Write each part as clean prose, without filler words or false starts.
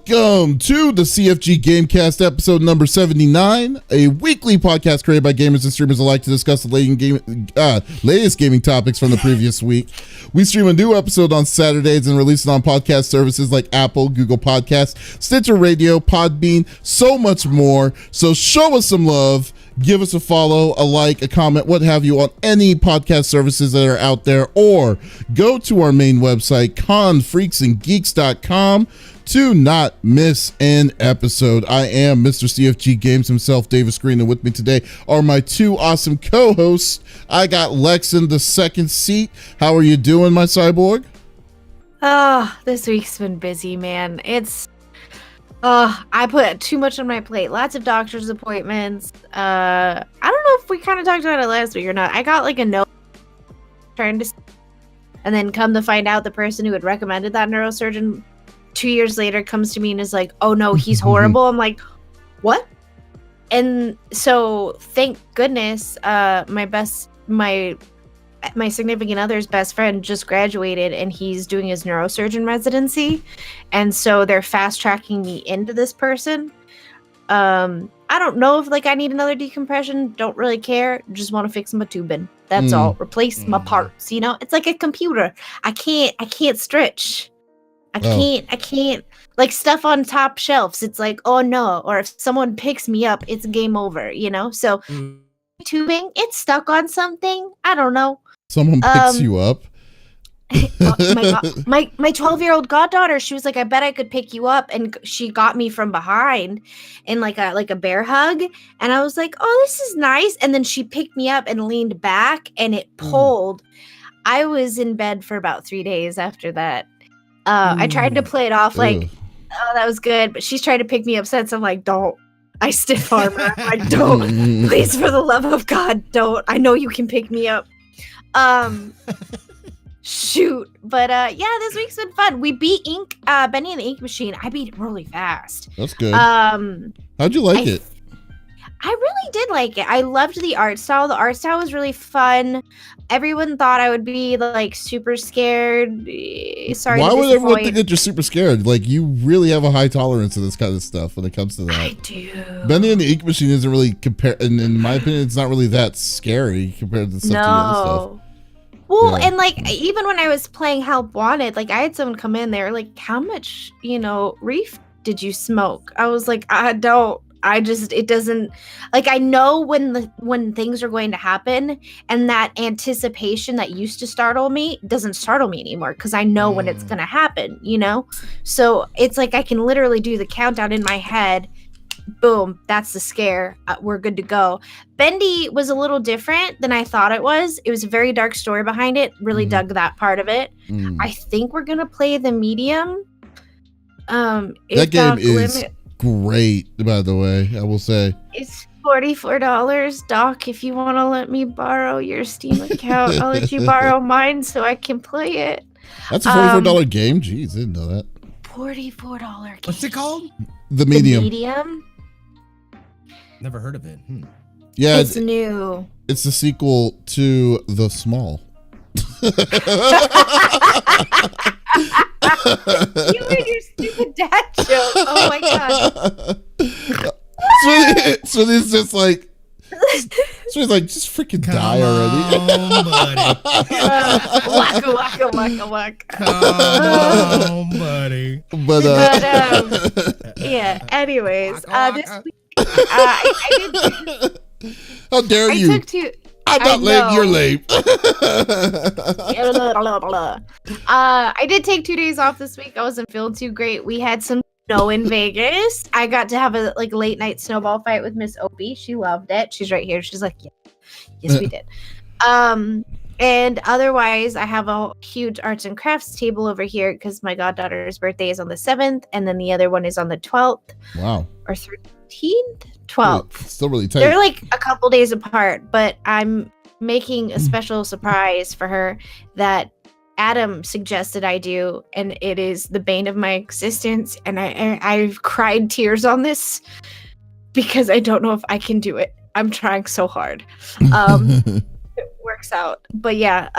Welcome to the CFG Gamecast episode number 79, a weekly podcast created by gamers and streamers alike to discuss the latest gaming topics from the previous week. We stream a new episode on Saturdays and release it on podcast services like Apple, Google Podcasts, Stitcher Radio, Podbean, so much more. So show us some love. Give us a follow, a like, a comment, what have you on any podcast services that are out there, or go to our main website, confreaksandgeeks.com, to not miss an episode. I am Mr. CFG Games himself, Davis Green, and with me today are my two awesome co-hosts. I got Lex in the second seat. How are you doing, my cyborg? Oh, this week's been busy, man. I put too much on my plate. Lots of doctor's appointments. I don't know if we kind of talked about it last week or not. I got like a note trying to, and then come to find out the person who had recommended that neurosurgeon 2 years later comes to me and is like, "Oh no, he's horrible." I'm like, "What?" And so thank goodness, my significant other's best friend just graduated and he's doing his neurosurgeon residency, and so they're fast tracking me into this person. I don't know if I need another decompression, don't really care, just want to fix my tubing, that's all. Replace my parts, it's like a computer. I can't stretch. I can't like stuff on top shelves, it's like, oh no, or if someone picks me up, it's game over, so tubing, it's stuck on something, I don't know. Someone picks you up. Oh my god, my 12-year-old goddaughter, she was like, I bet I could pick you up, and she got me from behind in like a bear hug, and I was like, oh, this is nice, and then she picked me up and leaned back and it pulled. I was in bed for about 3 days after that. I tried to play it off like, oh, that was good, but she's trying to pick me up since. I'm like, don't. I stiff arm her. I'm like, don't. Please, for the love of God, don't. I know you can pick me up. Shoot. But yeah, this week's been fun. We beat Benny and the Ink Machine. I beat it really fast. That's good. How'd you like it? I really did like it. I loved the art style. The art style was really fun. Everyone thought I would be like super scared. Sorry. Why would everyone think that you're super scared? Like, you really have a high tolerance to this kind of stuff when it comes to that. I do. Bendy and the Ink Machine isn't really in my opinion, it's not really that scary compared to the other stuff. Well, yeah. And even when I was playing Help Wanted, I had someone come in there like, how much, reef did you smoke? I was like, I don't. It doesn't, I know when things are going to happen, and that anticipation that used to startle me doesn't startle me anymore because I know when it's going to happen, So it's like I can literally do the countdown in my head. Boom, that's the scare. We're good to go. Bendy was a little different than I thought it was. It was a very dark story behind it. Really dug that part of it. I think we're going to play the medium. That game is great, by the way, I will say. It's $44, Doc. If you want to let me borrow your Steam account, I'll let you borrow mine so I can play it. That's a $44 game? Jeez, I didn't know that. $44 game. What's it called? The Medium. The Medium? Never heard of it. Yeah, it's new. It's the sequel to The Small. You and your stupid dad joke. Oh my god. So it's just like, just freaking die already. Waka waka waka waka. Come on, buddy. But yeah. Anyways, this week, I did. How dare you? I'm not lame, you're lame. I did take 2 days off this week. I wasn't feeling too great. We had some snow in Vegas. I got to have a late night snowball fight with Miss Opie. She loved it. She's right here. She's like, yeah. Yes, we did. And otherwise, I have a huge arts and crafts table over here because my goddaughter's birthday is on the 7th, and then the other one is on the 12th. Wow. Or 13th? 12th. It's still really tight. They're a couple days apart, but I'm making a special surprise for her that Adam suggested I do, and it is the bane of my existence, and I've cried tears on this because I don't know if I can do it. I'm trying so hard. It works out. But yeah,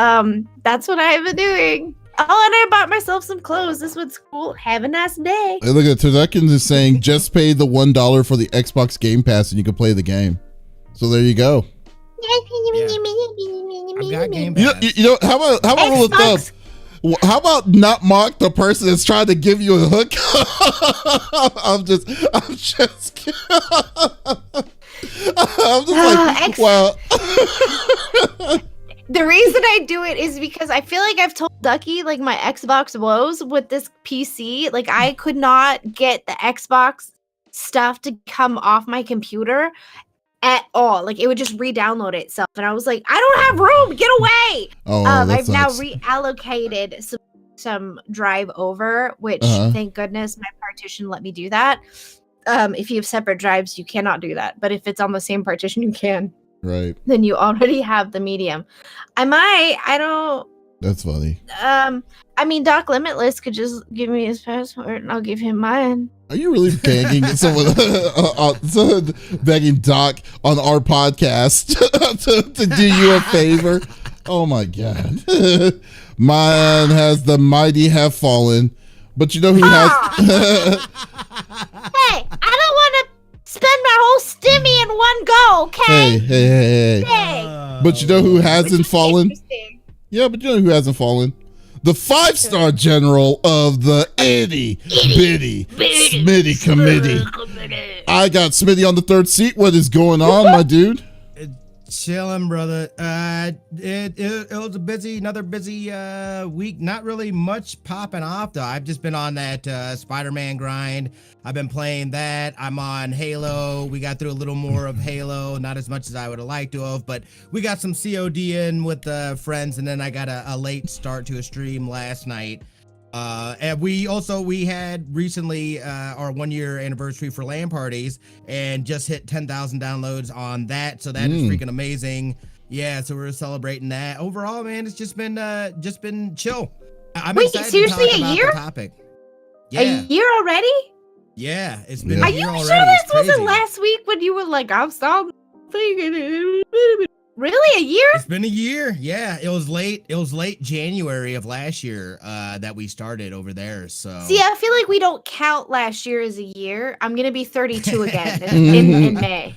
that's what I've been doing. and I bought myself some clothes. This one's cool. Have a nice day. Hey, look at Tuzekins is saying just pay the $1 for the Xbox Game Pass and you can play the game. So there you go. I've got Game You know, Pass. you know how about rule of thumb? Xbox. How about not mock the person that's trying to give you a hook? I'm just like, wow. The reason I do it is because I feel like I've told Ducky like my Xbox woes with this PC. Like I could not get the Xbox stuff to come off my computer at all. Like it would just re-download itself, and I was like, I don't have room. Get away. Oh, that I've now sucks. reallocated some drive over, which thank goodness my partition let me do that. If you have separate drives, you cannot do that. But if it's on the same partition, you can. Right. Then you already have the medium. I don't. That's funny. I mean, Doc Limitless could just give me his password and I'll give him mine. Are you really begging someone, begging Doc on our podcast to do you a favor? Oh my God. Mine has the mighty have fallen, but you know who has? Hey, I don't want to spend my whole stimmy in one go, okay? Hey. Hey. But you know who hasn't fallen? Interesting. Yeah, but you know who hasn't fallen? The 5-star general of the itty bitty Smitty committee. I got Smitty on the third seat. What is going on, my dude? Chilling, brother. It was another busy week. Not really much popping off though. I've just been on that Spider-Man grind. I've been playing that. I'm on Halo. We got through a little more of Halo, not as much as I would have liked to have, but we got some COD in with friends, and then I got a late start to a stream last night. And we had recently our 1-year anniversary for LAN parties, and just hit 10,000 downloads on that. So that is freaking amazing. Yeah, so we're celebrating that. Overall, man, it's just been chill. I'm Wait, excited seriously, to talk a about year? the topic. Yeah, A year already? yeah, it's been Yeah. a Are year you already. sure It's this wasn't crazy. last week when you were like, I'm stopping thinking it? Really? A year? It's been a year. Yeah, it was late January of last year that we started over there. So See, I feel like we don't count last year as a year. I'm gonna be 32 again in May.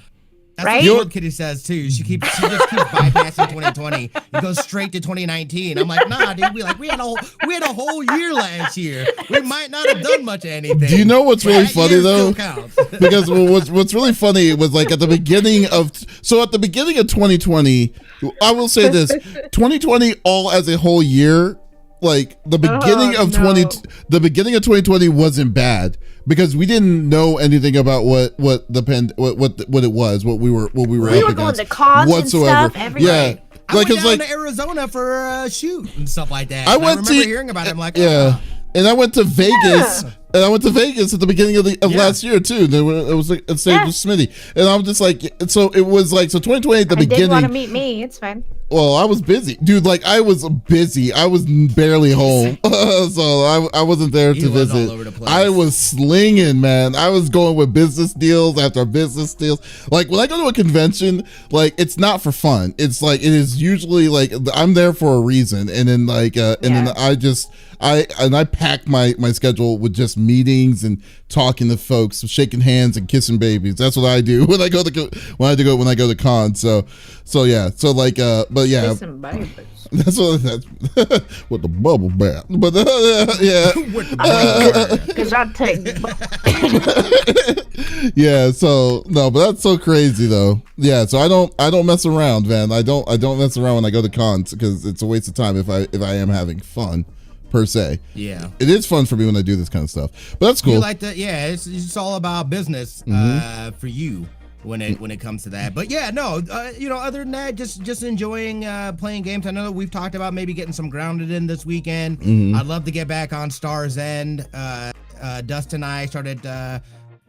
that's right? what the old kitty says too. She just keeps bypassing 2020. It goes straight to 2019. I'm like, nah, dude. We had a whole year last year. We might not have done much of anything. Do you know what's but really that funny year though? still counts. Because what's really funny was like at the beginning of 2020, I will say this: 2020 all as a whole year, like the beginning of 2020 wasn't bad because we didn't know anything about what it was, what we were We up were going against to cons whatsoever. and stuff. Everything. Yeah. I went down like to Arizona for a shoot and stuff like that. I And went remember to- hearing about it. I'm like, yeah. oh. And I went to Vegas. And I went to Vegas at the beginning of last year too. It was like the same with Smitty, and I'm just like, so it was like 2020 at the I didn't want to beginning. meet me. It's fine. Well, I was busy, dude. Like I was busy. I was barely home, so I wasn't there He to was all visit. over the place. I was slinging, man. I was going with business deals after business deals. Like when I go to a convention, like it's not for fun. It's like it is usually like I'm there for a reason, and then like then I pack my schedule with just meetings and talking to folks, shaking hands and kissing babies. That's what I do when I go to cons. So yeah. So like but yeah. Listen, babies. That's with the bubble bath. But yeah. Because I take. Yeah, so no, but that's so crazy though. Yeah, so I don't mess around, man. I don't mess around when I go to cons because it's a waste of time if I am having fun per se. Yeah. It is fun for me when I do this kind of stuff. But that's cool. You like that? Yeah, it's all about business for you when it comes to that. But yeah, no, other than that, just enjoying playing games. I know that we've talked about maybe getting some grounded in this weekend. I'd love to get back on Star's End. Dustin and I started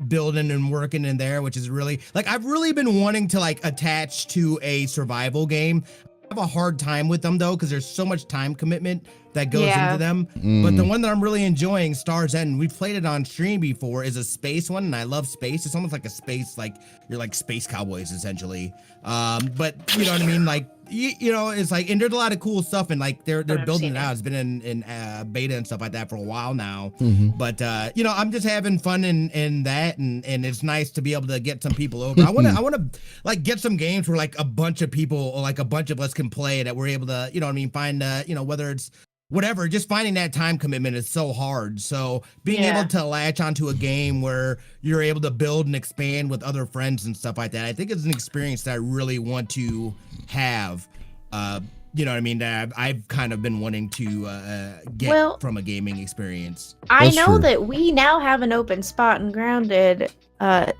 building and working in there, which is really like I've really been wanting to like attach to a survival game. I have a hard time with them though because there's so much time commitment that goes Yeah. into them. But the one that I'm really enjoying, Star's End, we've played it on stream before, is a space one, and I love space. It's almost like a space, like you're like space cowboys essentially. But you know what I mean? Like you know, it's like, and there's a lot of cool stuff, and like they're building it out. It's been in beta and stuff like that for a while now. But you know, I'm just having fun in that, and it's nice to be able to get some people over. I wanna like get some games where like a bunch of people or like a bunch of us can play, that we're able to, you know what I mean, find you know, whether it's whatever, just finding that time commitment is so hard. So being able to latch onto a game where you're able to build and expand with other friends and stuff like that, I think it's an experience that I really want to have. You know what I mean? That I've kind of been wanting to get from a gaming experience. I know that we now have an open spot in Grounded,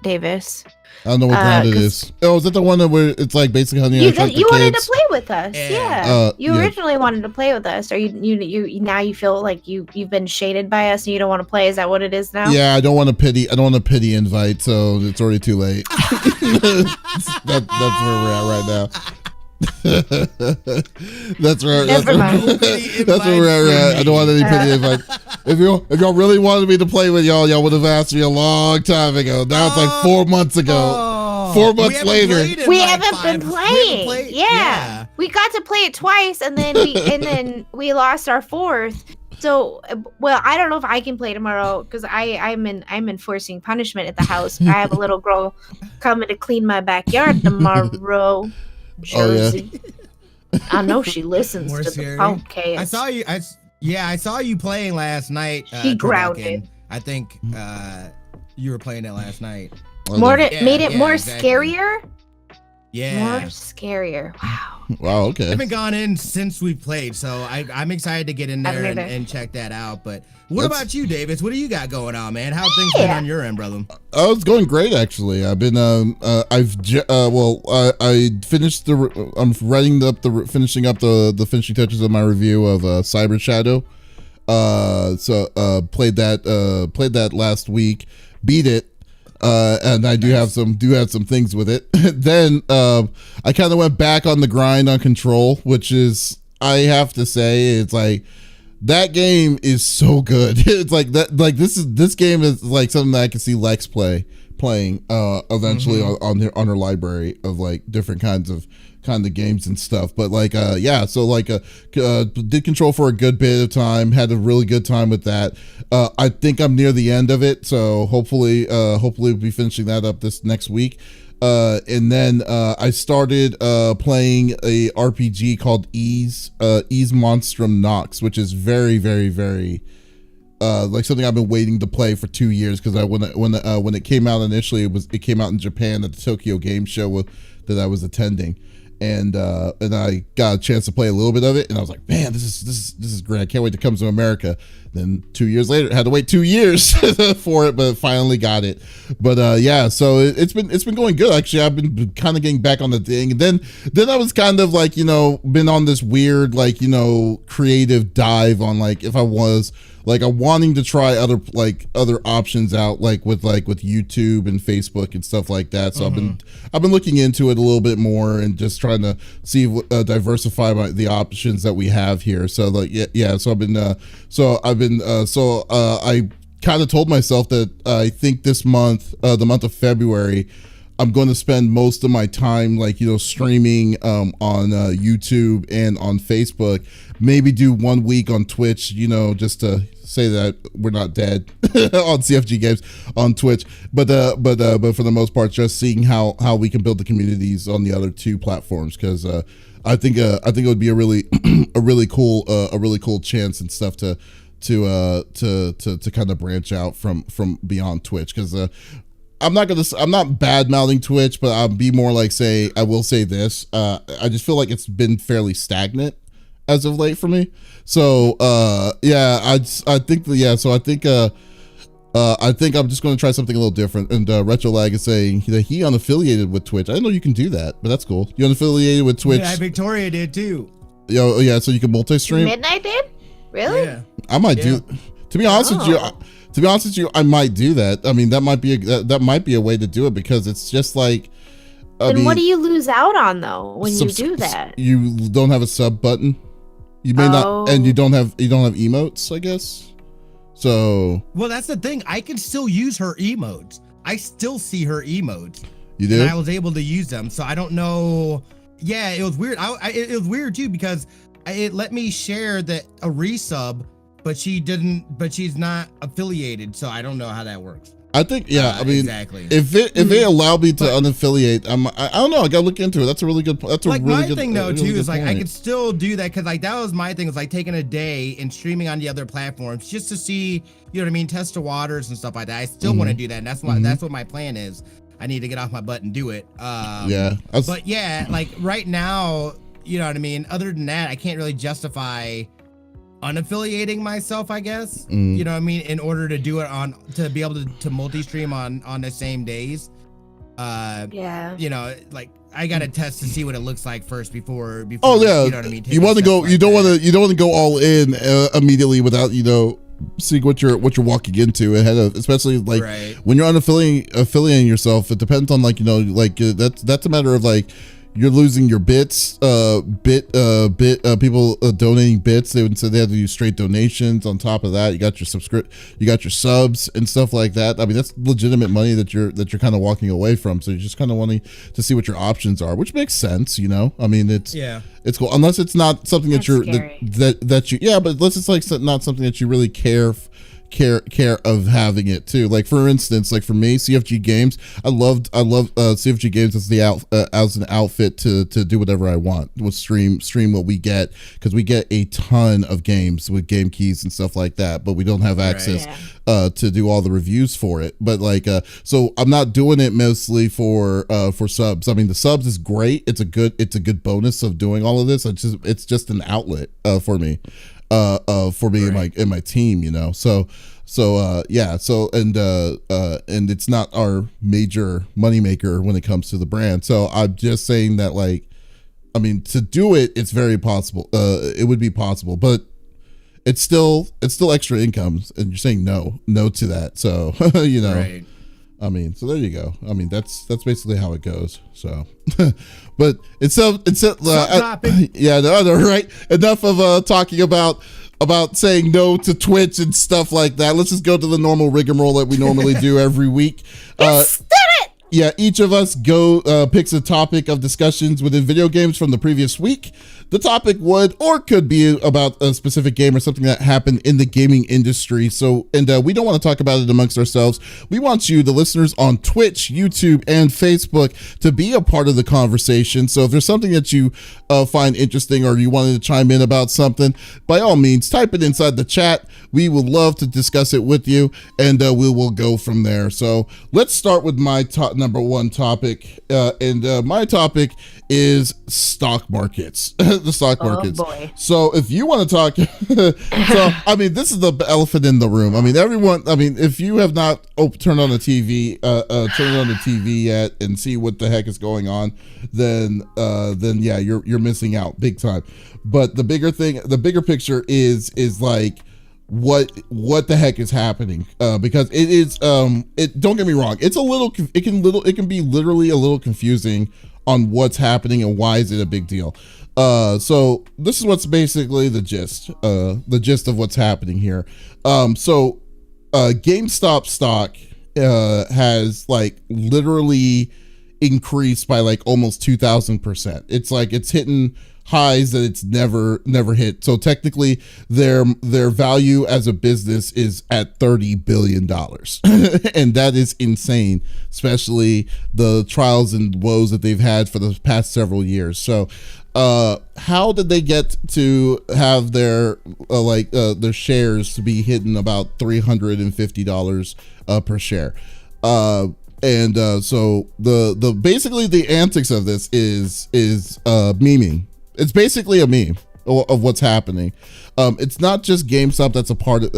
Davis. I don't know what Grounded is. Oh, is that the one that where it's like basically how you wanted to play with us? Yeah. You yeah. originally wanted to play with us, or you now you feel like you've been shaded by us and you don't want to play. Is that what it is now? Yeah, I don't want to pity invite, so it's already too late. That's where we're at right now. That's where we're at. I don't want any pity invite. If y'all really wanted me to play with y'all would have asked me a long time ago. Now it's like 4 months ago. 4 months later. We haven't been playing. Yeah. We got to play it twice, and then we lost our fourth. So, well, I don't know if I can play tomorrow because I'm enforcing punishment at the house. I have a little girl coming to clean my backyard tomorrow. Jersey. Oh, yeah. I know she listens to the podcast. I saw you playing last night. He grounded. I think you were playing it last night. Made it more scarier. Yeah. More scarier. Wow. Wow, okay. I haven't gone in since we played, so I'm excited to get in there and check that out. But what about you, Davis? What do you got going on, man? How things been on your end, brother? Oh, it's going great, actually. I've been I finished I'm finishing up the finishing touches of my review of Cyber Shadow. Played that last week, beat it. And I do have some things with it. Then I kind of went back on the grind on Control, which is, I have to say, it's like that game is so good. It's like that, like this game is like something that I can see Lex playing eventually on her library of like different kinds of games and stuff. But like did Control for a good bit of time, had a really good time with that. I think I'm near the end of it, so hopefully we'll be finishing that up this next week. And then I started playing a RPG called Ys Monstrum Nox, which is very, very, very like something I've been waiting to play for 2 years, because when it came out initially, it came out in Japan at the Tokyo Game Show that I was attending. And I got a chance to play a little bit of it, and I was like, man, this is great. I can't wait to come to America. Then 2 years later, I had to wait 2 years for it, but finally got it. But yeah, so it's been going good. Actually, I've been kind of getting back on the thing. And then I was kind of like, been on this weird, like, creative dive on, like, if I was like, I'm wanting to try other options out, like with YouTube and Facebook and stuff like that. So I've been looking into it a little bit more and just trying to see diversify the options that we have here. So like so I kind of told myself that I think this month, the month of February, I'm going to spend most of my time, like, streaming on YouTube and on Facebook. Maybe do 1 week on Twitch, just to say that we're not dead on CFG Games on Twitch. But for the most part, just seeing how we can build the communities on the other two platforms, because I think it would be a really cool chance and stuff to kind of branch out from beyond Twitch, because I'm not bad mouthing Twitch, but I'll be more like, I will say this. I just feel like it's been fairly stagnant as of late for me. So I think I'm just going to try something a little different. And Retrolag is saying that he unaffiliated with Twitch. I didn't know you can do that, but that's cool. You unaffiliated with Twitch. Yeah, Victoria did too. Yeah, so you can multi-stream. Midnight did? Really? Yeah. I might do. To be honest with you, I might do that. I mean, that might be a way to do it, because it's just like. Then what do you lose out on though when you do that? You don't have a sub button. You may not, and you don't have emotes, I guess. So. Well, that's the thing. I can still use her emotes. I still see her emotes. You do? And I was able to use them. So I don't know. Yeah, it was weird. It was weird too because it let me share a resub, but she's not affiliated. So I don't know how that works. I think, yeah, I mean, exactly. If they allow me to unaffiliate, I don't know. I gotta look into it. That's a really good. That's a like really my good thing though really too good is like I point. could still do that because like that was my thing, was like taking a day and streaming on the other platforms just to see, you know what I mean, test the waters and stuff like that. I still want to do that, and that's what my plan is. I need to get off my butt and do it. Yeah. But yeah, like right now, you know what I mean. Other than that, I can't really justify unaffiliating myself, I guess. You know what I mean, in order to do it to be able to multi-stream on the same days. Yeah. You know, like I gotta test to see what it looks like first before Oh yeah. you know what I mean. You want to go. You don't want to go all in immediately without seeing what you're walking into ahead of, especially like when you're affiliating yourself. It depends on that's a matter of like you're losing your bits, people donating bits. They have to do straight donations. On top of that, you got your subs and stuff like that. I mean, that's legitimate money that you're kind of walking away from. So you're just kind of wanting to see what your options are, which makes sense, I mean, it's cool, unless it's not something that but unless it's like not something that you really care of having it too. Like for instance, like for me, CFG Games, I love CFG Games as an outfit to do whatever I want with stream what we get, because we get a ton of games with game keys and stuff like that, but we don't have access to do all the reviews for it. But like so I'm not doing it mostly for subs. I mean, the subs is great. It's a good bonus of doing all of this. It's just an outlet for me. For me and my team, so and it's not our major moneymaker when it comes to the brand. So I'm just saying that, like, I mean, to do it, it's very possible. It would be possible, but it's still extra income, and you're saying no to that. So right. I mean, so there you go. I mean, that's basically how it goes. So, but it's yeah, no, right. Enough of talking about saying no to Twitch and stuff like that. Let's just go to the normal rigmarole that we normally do every week. Yeah, each of us picks a topic of discussions within video games from the previous week. The topic would or could be about a specific game or something that happened in the gaming industry. So, and we don't want to talk about it amongst ourselves. We want you, the listeners on Twitch, YouTube, and Facebook, to be a part of the conversation. So if there's something that you find interesting or you wanted to chime in about something, by all means, type it inside the chat. We would love to discuss it with you, and we will go from there. So let's start with my number one topic. And my topic is stock markets. The stock markets. Oh boy. So if you want to talk, so I mean, this is the elephant in the room. I mean, if you have not turned on the TV, yet and see what the heck is going on, then yeah, you're missing out big time. But the bigger picture is like what the heck is happening, because it is don't get me wrong, it can be literally a little confusing on what's happening and why is it a big deal. So this is what's basically the gist of what's happening here. So GameStop stock has like literally increased by like almost 2,000%. It's like it's hitting highs that it's never hit. So technically their value as a business is at $30 billion. And that is insane, especially the trials and woes that they've had for the past several years. So how did they get to have their shares to be hitting about $350 per share? And so the basically the antics of this is memeing. It's basically a meme of what's happening. It's not just GameStop that's a part of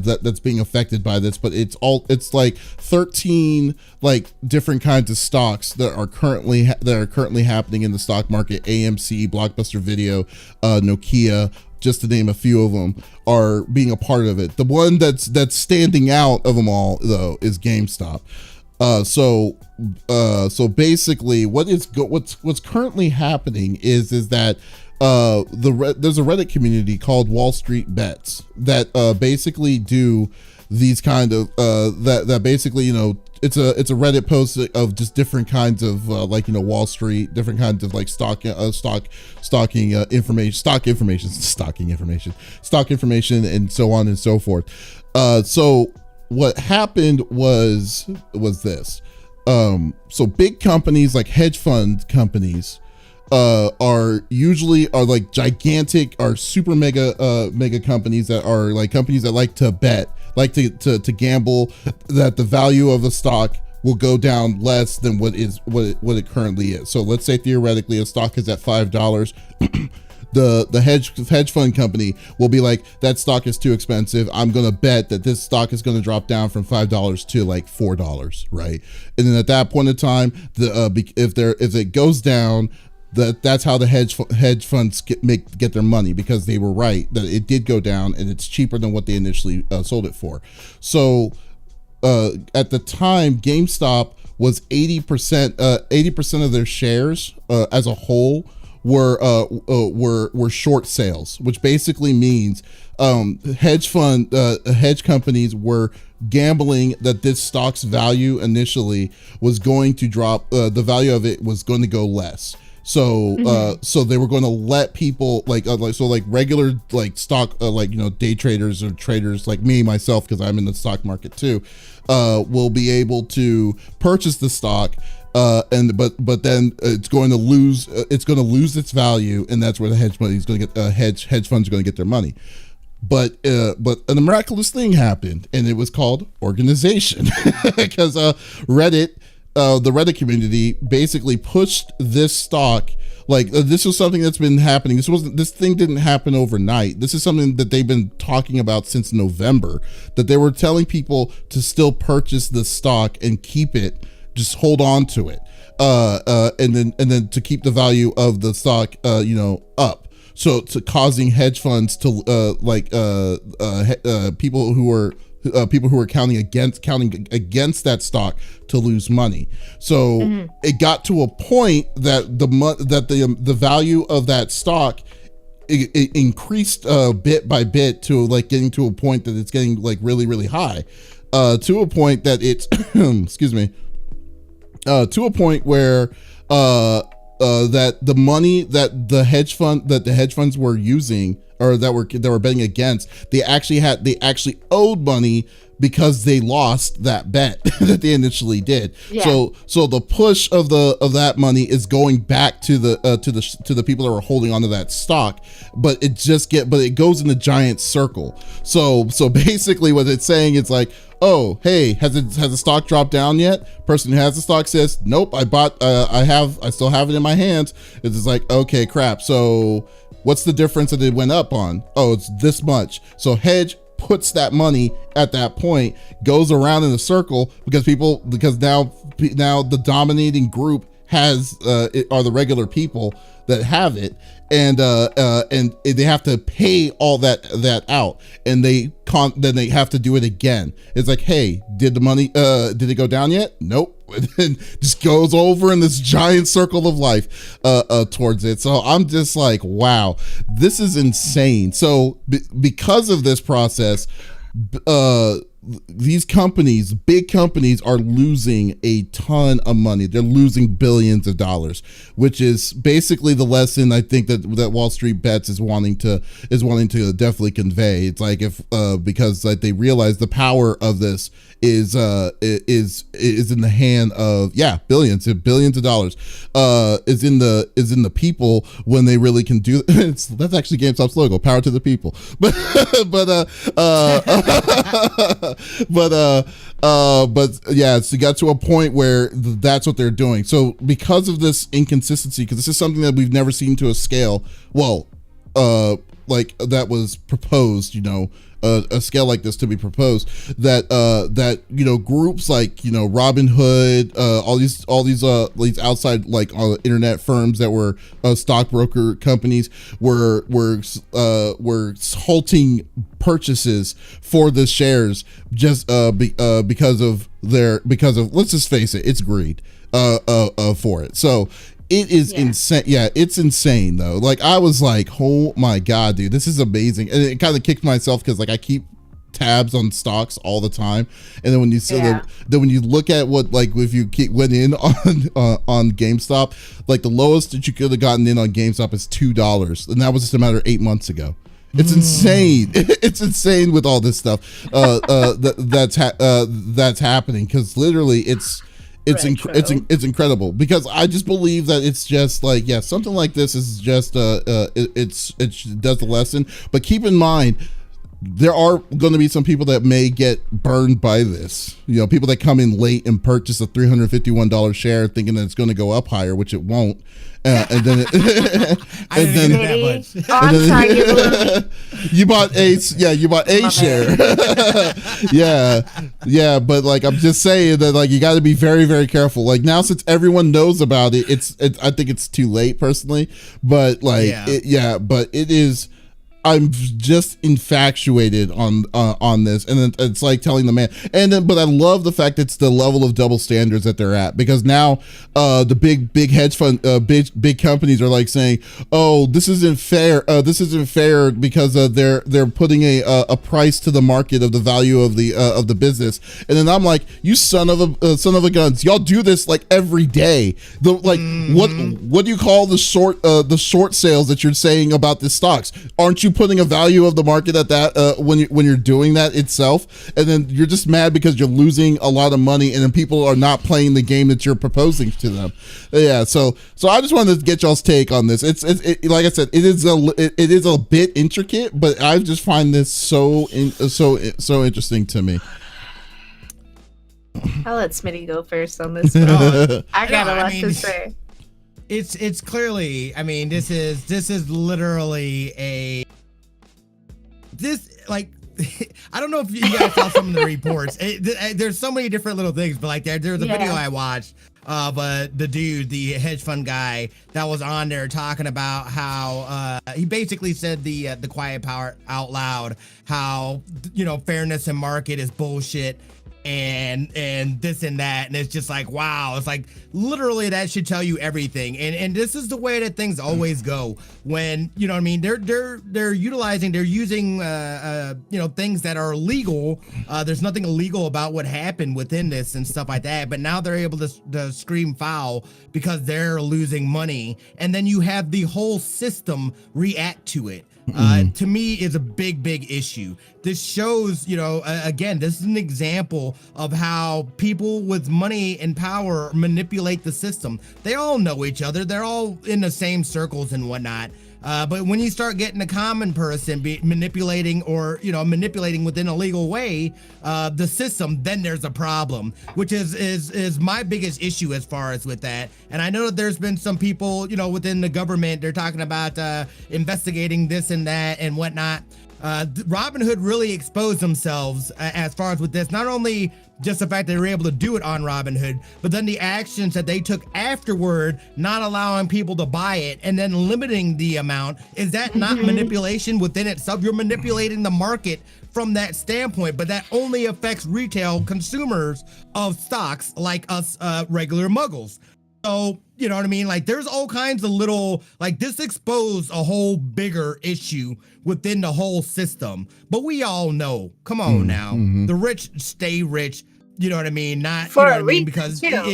that's being affected by this, but it's like 13 like different kinds of stocks that are currently happening in the stock market. AMC, Blockbuster Video, Nokia, just to name a few of them, are being a part of it. The one that's standing out of them all though is GameStop. So basically what's currently happening is that there's a Reddit community called Wall Street Bets that basically do these kind of that basically, it's a Reddit post of just different kinds of Wall Street, different kinds of like stock information, and so on and so forth. So what happened was this. So big companies like hedge fund companies are like gigantic, are super mega companies that are like companies that like to bet, like to gamble that the value of a stock will go down less than what it currently is. So let's say theoretically a stock is at $5. The hedge fund company will be like, that stock is too expensive. I'm going to bet that this stock is going to drop down from $5 to like $4, right? And then at that point in time, if it goes down, that's how the hedge funds get their money, because they were right that it did go down and it's cheaper than what they initially sold it for. So at the time, GameStop was 80% of their shares as a whole were short sales, which basically means hedge companies were gambling that this stock's value initially was going to drop. The value of it was going to go less. So so they were going to let people like regular like stock day traders or traders like myself, because I'm in the stock market too, will be able to purchase the stock. But then it's going to lose its value, and that's where the hedge money is going to get hedge funds are going to get their money. But a miraculous thing happened, and it was called organization, because Reddit, the Reddit community basically pushed this stock. Like this was something that's been happening. This thing didn't happen overnight. This is something that they've been talking about since November, that they were telling people to still purchase the stock and keep it. Just hold on to it, and then to keep the value of the stock, up. So to causing hedge funds to people who are counting against that stock to lose money. So it got to a point that the value of that stock it increased bit by bit to like getting to a point that it's getting like really, really high, to a point that it's excuse me. To a point where that the money that the hedge funds were using, or that were betting against, they actually owed money because they lost that bet that they initially did. Yeah. So the push of that money is going back to the people that were holding onto that stock, but it goes in a giant circle. So basically what it's saying is like, oh, hey, has the stock dropped down yet? Person who has the stock says, nope, I still have it in my hands. It's just like, okay, crap. So what's the difference that it went up on? Oh, it's this much. So hedge puts that money at that point, goes around in a circle, because now the dominating group are the regular people that have it, and they have to pay all that out, and then they have to do it again. It's like, hey, did it go down yet? Nope. And then just goes over in this giant circle of life towards it. So I'm just like, wow, this is insane. So because of this process, these companies, big companies, are losing a ton of money. They're losing billions of dollars, which is basically the lesson I think that Wall Street Bets is wanting to definitely convey. It's like because like they realize the power of this is in the hand of billions of dollars is in the people when they really can do it. That's actually GameStop's logo, power to the people. But yeah, so it got to a point where that's what they're doing. So because of this inconsistency, because this is something that we've never seen to a scale, like that was proposed, a scale like this to be proposed, that groups like Robinhood, all these outside like internet firms that were stockbroker companies were halting purchases for the shares just because of let's just face it, it's greed for it. So It is insane. Yeah, it's insane though. Like I was like, oh my god, dude, this is amazing. And it kind of kicked myself because like I keep tabs on stocks all the time, and then when you see then when you look at what, like, if you went in on GameStop, like the lowest that you could have gotten in on GameStop is $2, and that was just a matter of 8 months ago. It's insane. It's insane with all this stuff that's happening, because literally it's incredible, because I just believe that it's just like, yeah, something like this is just it does the lesson. But keep in mind, there are going to be some people that may get burned by this. You know, people that come in late and purchase a $351 share thinking that it's going to go up higher, which it won't. And then you bought a share. yeah, but like, I'm just saying that, like, you got to be very, very careful. Like, now, since everyone knows about it, I think it's too late personally, but like, but it is. I'm just infatuated on this, and it's like telling the man. But I love the fact it's the level of double standards that they're at, because now the big hedge fund, big companies are like saying, "Oh, this isn't fair. This isn't fair because they're putting a price to the market of the value of the business." And then I'm like, "You son of a guns! Y'all do this like every day. What do you call the short sales that you're saying about the stocks? Aren't you putting a value of the market at that when you're doing that itself?" And then you're just mad because you're losing a lot of money, and then people are not playing the game that you're proposing to them. Yeah, so I just wanted to get y'all's take on this. It's like I said, it is a bit intricate, but I just find this so interesting to me. I'll let Smitty go first on this one. I got a lot to say. It's clearly, I mean, this is literally I don't know if you guys saw some of the reports. There's so many different little things, but like there's a video I watched of the dude, the hedge fund guy that was on there talking about how he basically said the quiet power out loud, how, you know, fairness in market is bullshit, and this and that, and it's just like, wow, it's like literally that should tell you everything. And this is the way that things always go when, you know what I mean, they're using you know, things that are illegal. There's nothing illegal about what happened within this and stuff like that, but now they're able to scream foul because they're losing money, and then you have the whole system react to it. To me, is a big issue. This shows, you know, again, this is an example of how people with money and power manipulate the system. They all know each other. They're all in the same circles and whatnot. But when you start getting a common person manipulating within a legal way, the system, then there's a problem, which is my biggest issue as far as with that. And I know that there's been some people, you know, within the government, they're talking about investigating this and that and whatnot. Robinhood really exposed themselves as far as with this, not only just the fact they were able to do it on Robinhood, but then the actions that they took afterward, not allowing people to buy it and then limiting the amount. Is that not manipulation within itself? You're manipulating the market from that standpoint, but that only affects retail consumers of stocks like us regular muggles. So, you know what I mean? Like, there's all kinds of little, like, this exposed a whole bigger issue within the whole system. But we all know, come on now, the rich stay rich, you know what I mean? Not, for you know what a I mean? reason, Because too.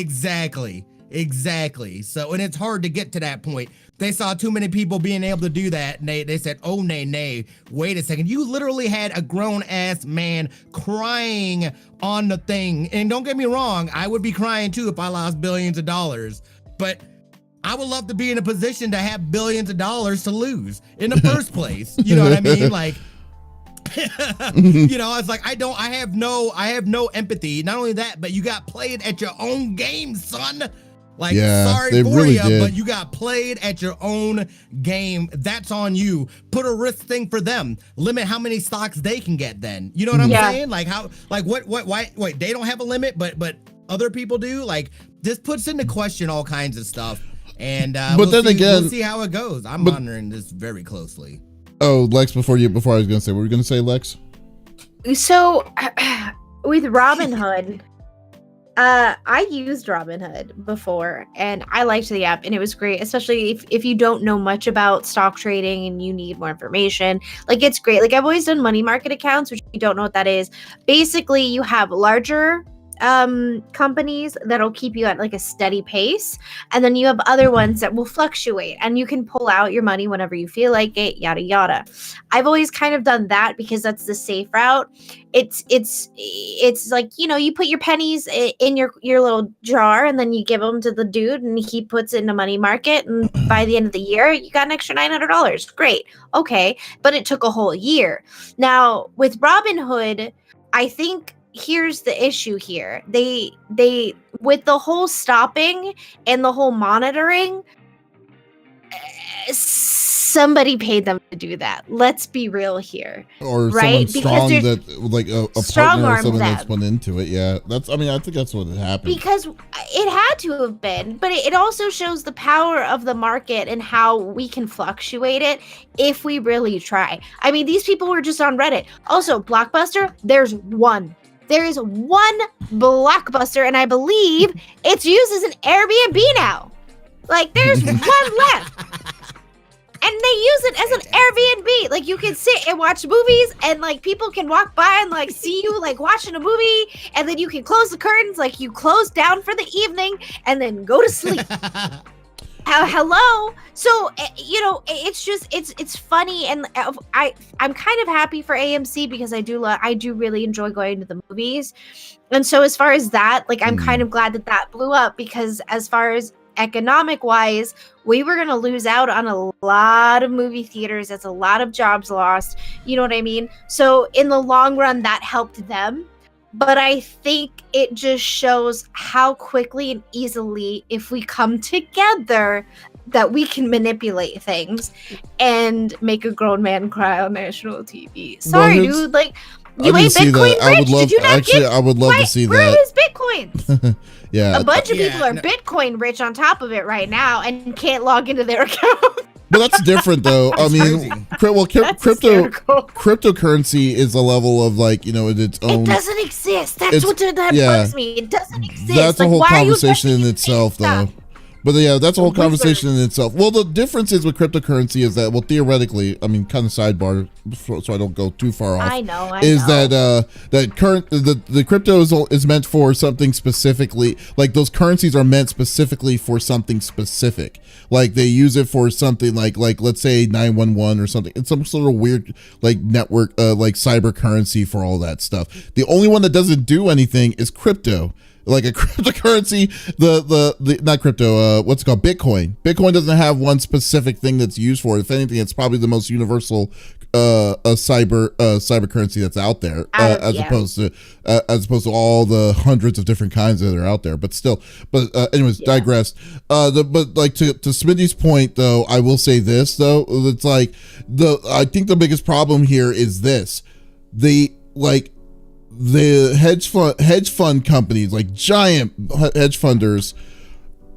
exactly. So, and it's hard to get to that point. They saw too many people being able to do that, and they said, oh, nay, wait a second. You literally had a grown-ass man crying on the thing. And don't get me wrong, I would be crying too if I lost billions of dollars. But I would love to be in a position to have billions of dollars to lose in the first place. You know what I mean? Like, you know, it's like, I have no empathy. Not only that, but you got played at your own game, son. Like, sorry for you, but you got played at your own game. That's on you. Put a risk thing for them. Limit how many stocks they can get then. You know what I'm saying? Like, how, like, why, wait, they don't have a limit, but other people do? Like, this puts into question all kinds of stuff. And we'll see how it goes. I'm monitoring this very closely. Oh, Lex, before I was going to say, what were you going to say, Lex? So, with Robinhood, I used Robinhood before, and I liked the app, and it was great, especially if you don't know much about stock trading and you need more information. Like, it's great. Like, I've always done money market accounts, which if you don't know what that is, basically you have larger companies that'll keep you at like a steady pace, and then you have other ones that will fluctuate, and you can pull out your money whenever you feel like it, yada yada. I've always kind of done that because that's the safe route. It's like, you know, you put your pennies in your little jar, and then you give them to the dude, and he puts it in a money market, and by the end of the year you got an extra $900. Great. Okay, but it took a whole year. Now with Robinhood, I think here's the issue here. They with the whole stopping and the whole monitoring, somebody paid them to do that. Let's be real here. Or right? someone strong that, like a partner or something that's went into it. Yeah, I think that's what happened. Because it had to have been, but it also shows the power of the market and how we can fluctuate it if we really try. I mean, these people were just on Reddit. Also, Blockbuster, there is one Blockbuster, and I believe it's used as an Airbnb now. Like, there's one left. And they use it as an Airbnb. Like, you can sit and watch movies, and like people can walk by and like see you like watching a movie, and then you can close the curtains, like you close down for the evening, and then go to sleep. Hello. So you know, it's just it's funny, and I'm kind of happy for AMC because I do really enjoy going to the movies, and so as far as that, like, I'm kind of glad that blew up, because as far as economic wise, we were going to lose out on a lot of movie theaters. That's a lot of jobs lost. You know what I mean? So in the long run, that helped them. But I think it just shows how quickly and easily, if we come together, that we can manipulate things and make a grown man cry on national TV. Sorry, dude. Like, you ain't Bitcoin rich? Did you not get? I would love to see where that. Where is Bitcoins? Yeah, a bunch of people are Bitcoin rich on top of it right now and can't log into their account. But that's different, though. I mean, cryptocurrency is a level of, like, you know, its own. It doesn't exist. That's what bugs me. It doesn't exist. That's like, a whole conversation in itself, though. But yeah, that's a whole conversation in itself. Well, the difference is with cryptocurrency is that, well, theoretically, I mean, kind of sidebar, so I don't go too far off. I know. That the crypto is meant for something specifically. Like, those currencies are meant specifically for something specific. Like, they use it for something like let's say 911 or something. It's some sort of weird like network, like cyber currency for all that stuff. The only one that doesn't do anything is crypto. Like a cryptocurrency, the not crypto, what's it called? Bitcoin. Bitcoin doesn't have one specific thing that's used for it. If anything, it's probably the most universal cyber currency that's out there, as opposed to all the hundreds of different kinds that are out there. But still, anyways, digress. But like to Smitty's point, though, I will say this though. It's like I think the biggest problem here is this: the hedge fund companies, like giant hedge funders,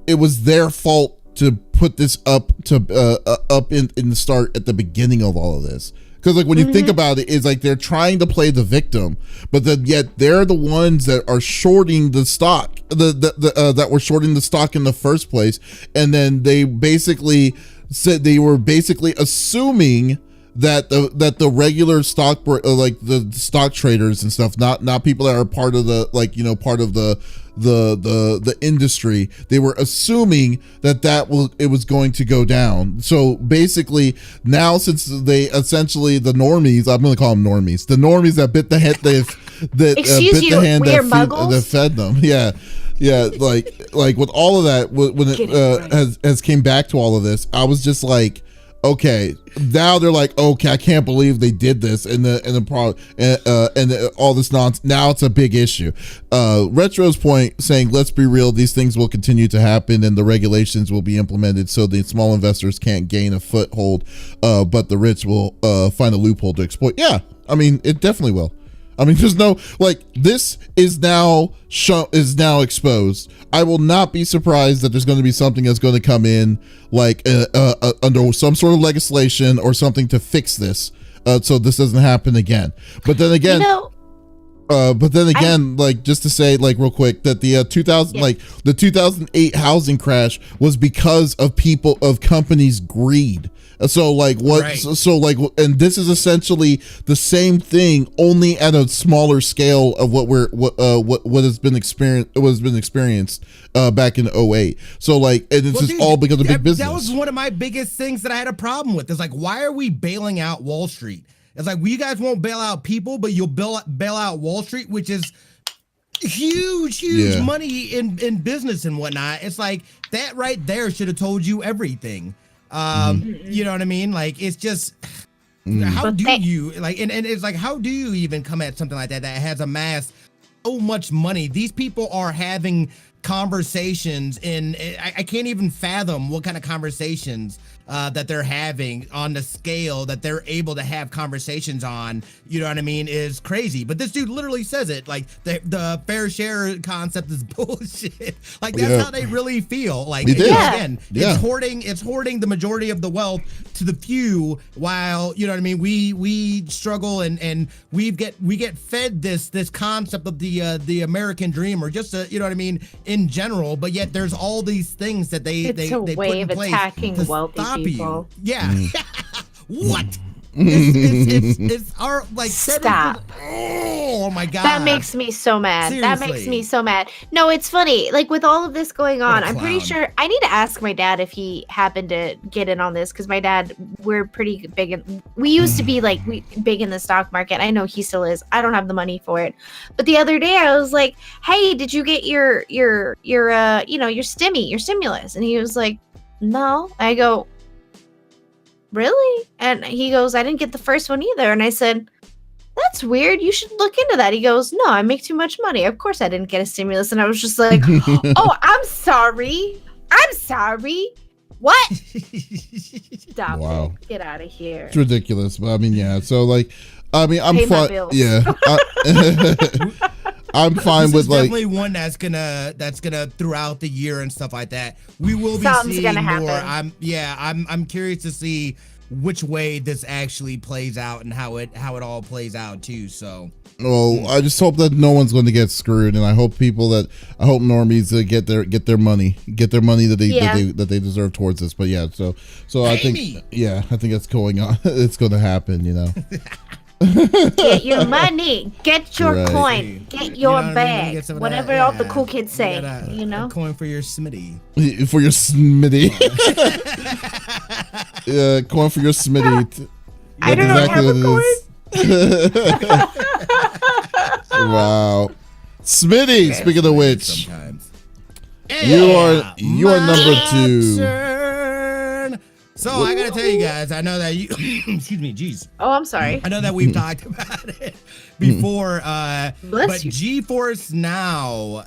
it was their fault to put this up in the start at the beginning of all of this. Because like when you think about it, it's like they're trying to play the victim, but then yet they're the ones that are shorting the stock, that were shorting the stock in the first place, and then they basically said they were basically assuming that the regular stock, like the stock traders and stuff, not people that are part of the, like, you know, part of the industry, they were assuming it was going to go down. So basically now, since they essentially, the normies, I'm going to call them normies, the normies that bit the hand that fed them. Yeah, like with all of that, when it has came back to all of this, I was just like, okay, now they're like, okay, I can't believe they did this, and all this nonsense. Now it's a big issue. Retro's point, saying, let's be real, these things will continue to happen, and the regulations will be implemented so the small investors can't gain a foothold, but the rich will find a loophole to exploit. Yeah, I mean, it definitely will. I mean, there's no, like, this is now exposed. I will not be surprised that there's going to be something that's going to come in, like under some sort of legislation or something to fix this, so this doesn't happen again. But then again, But then again, like just to say, like real quick, that the 2008 housing crash was because of companies' greed. So like what? Right. So like, and this is essentially the same thing, only at a smaller scale of what has been experienced back in 2008. So like, and it's just all because of big business. That was one of my biggest things that I had a problem with. It's like, why are we bailing out Wall Street? It's like, well, you guys won't bail out people, but you'll bail out Wall Street, which is huge money in business and whatnot. It's like that right there should have told you everything. You know what I mean? Like, it's just, how do you, like, and it's like, how do you even come at something like that has amassed so much money? These people are having conversations I can't even fathom what kind of conversations that they're having on the scale that they're able to have conversations on, you know what I mean, is crazy. But this dude literally says it, like the fair share concept is bullshit. Like that's how they really feel. Like again, it's hoarding the majority of the wealth to the few, while, you know what I mean, we struggle and we get fed this concept of the American dream, or just you know what I mean, in general. But yet there's all these things that they put in place attacking to wealthy stop people. you. Yeah. What? It's our like stop. Oh my god, that makes me so mad. Seriously. That makes me so mad. No, it's funny, like with all of this going on, I'm pretty sure I need to ask my dad if he happened to get in on this, because my dad, we're pretty big we used to be like big in the stock market. I know he still is. I don't have the money for it, but the other day I was like, hey, did you get your stimulus? And he was like, no. I go, really? And he goes, I didn't get the first one either. And I said, that's weird. You should look into that. He goes, no, I make too much money. Of course I didn't get a stimulus. And I was just like, oh, I'm sorry. What? Stop it. Get out of here. It's ridiculous. But I mean, yeah. So like, I mean, I'm fine. Yeah. I'm fine with like definitely one that's gonna throughout the year and stuff like that. We will be Something's seeing gonna more. happen. I'm curious to see which way this actually plays out and how it all plays out too. So I just hope that no one's going to get screwed, and I hope normies get their money that they deserve towards this. But yeah, so I think that's going on. It's going to happen, you know. Get your money, get your coin, get your bag, whatever all the cool kids say, you know. A coin for your Smitty. For your Smitty. Yeah, coin for your Smitty. I don't have a coin. Wow, Smitty. Speaking of which, sometimes. You are number 2. Turn. So I gotta tell you guys, I know that you excuse me, geez. Oh, I'm sorry. I know that we've talked about it before, but you. GeForce Now,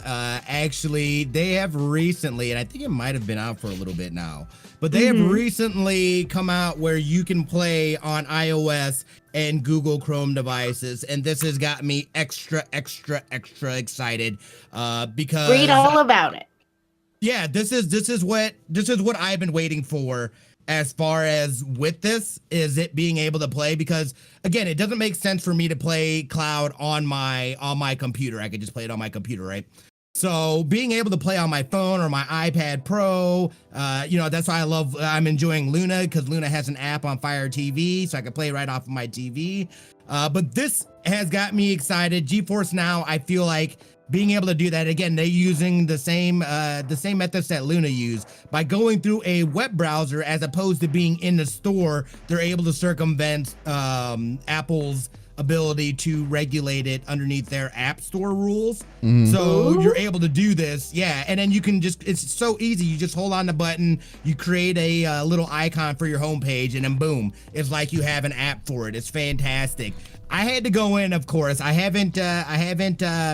actually, they have recently, and I think it might have been out for a little bit now, but they have recently come out where you can play on iOS and Google Chrome devices, and this has got me extra excited, because read all about it. Yeah, this is what I've been waiting for. As far as with this, is it being able to play, because again, it doesn't make sense for me to play cloud on my computer. I could just play it on my computer, right? So being able to play on my phone or my iPad Pro, that's why I'm enjoying Luna, because Luna has an app on Fire TV, so I can play right off of my TV. But this has got me excited. GeForce Now, I feel like being able to do that, again, they're using the same methods that Luna used. By going through a web browser as opposed to being in the store, they're able to circumvent Apple's ability to regulate it underneath their app store rules. So you're able to do this, and then you can it's so easy. You just hold on the button, you create a little icon for your homepage, and then boom, it's like you have an app for it. It's fantastic. I had to go in, of course. I haven't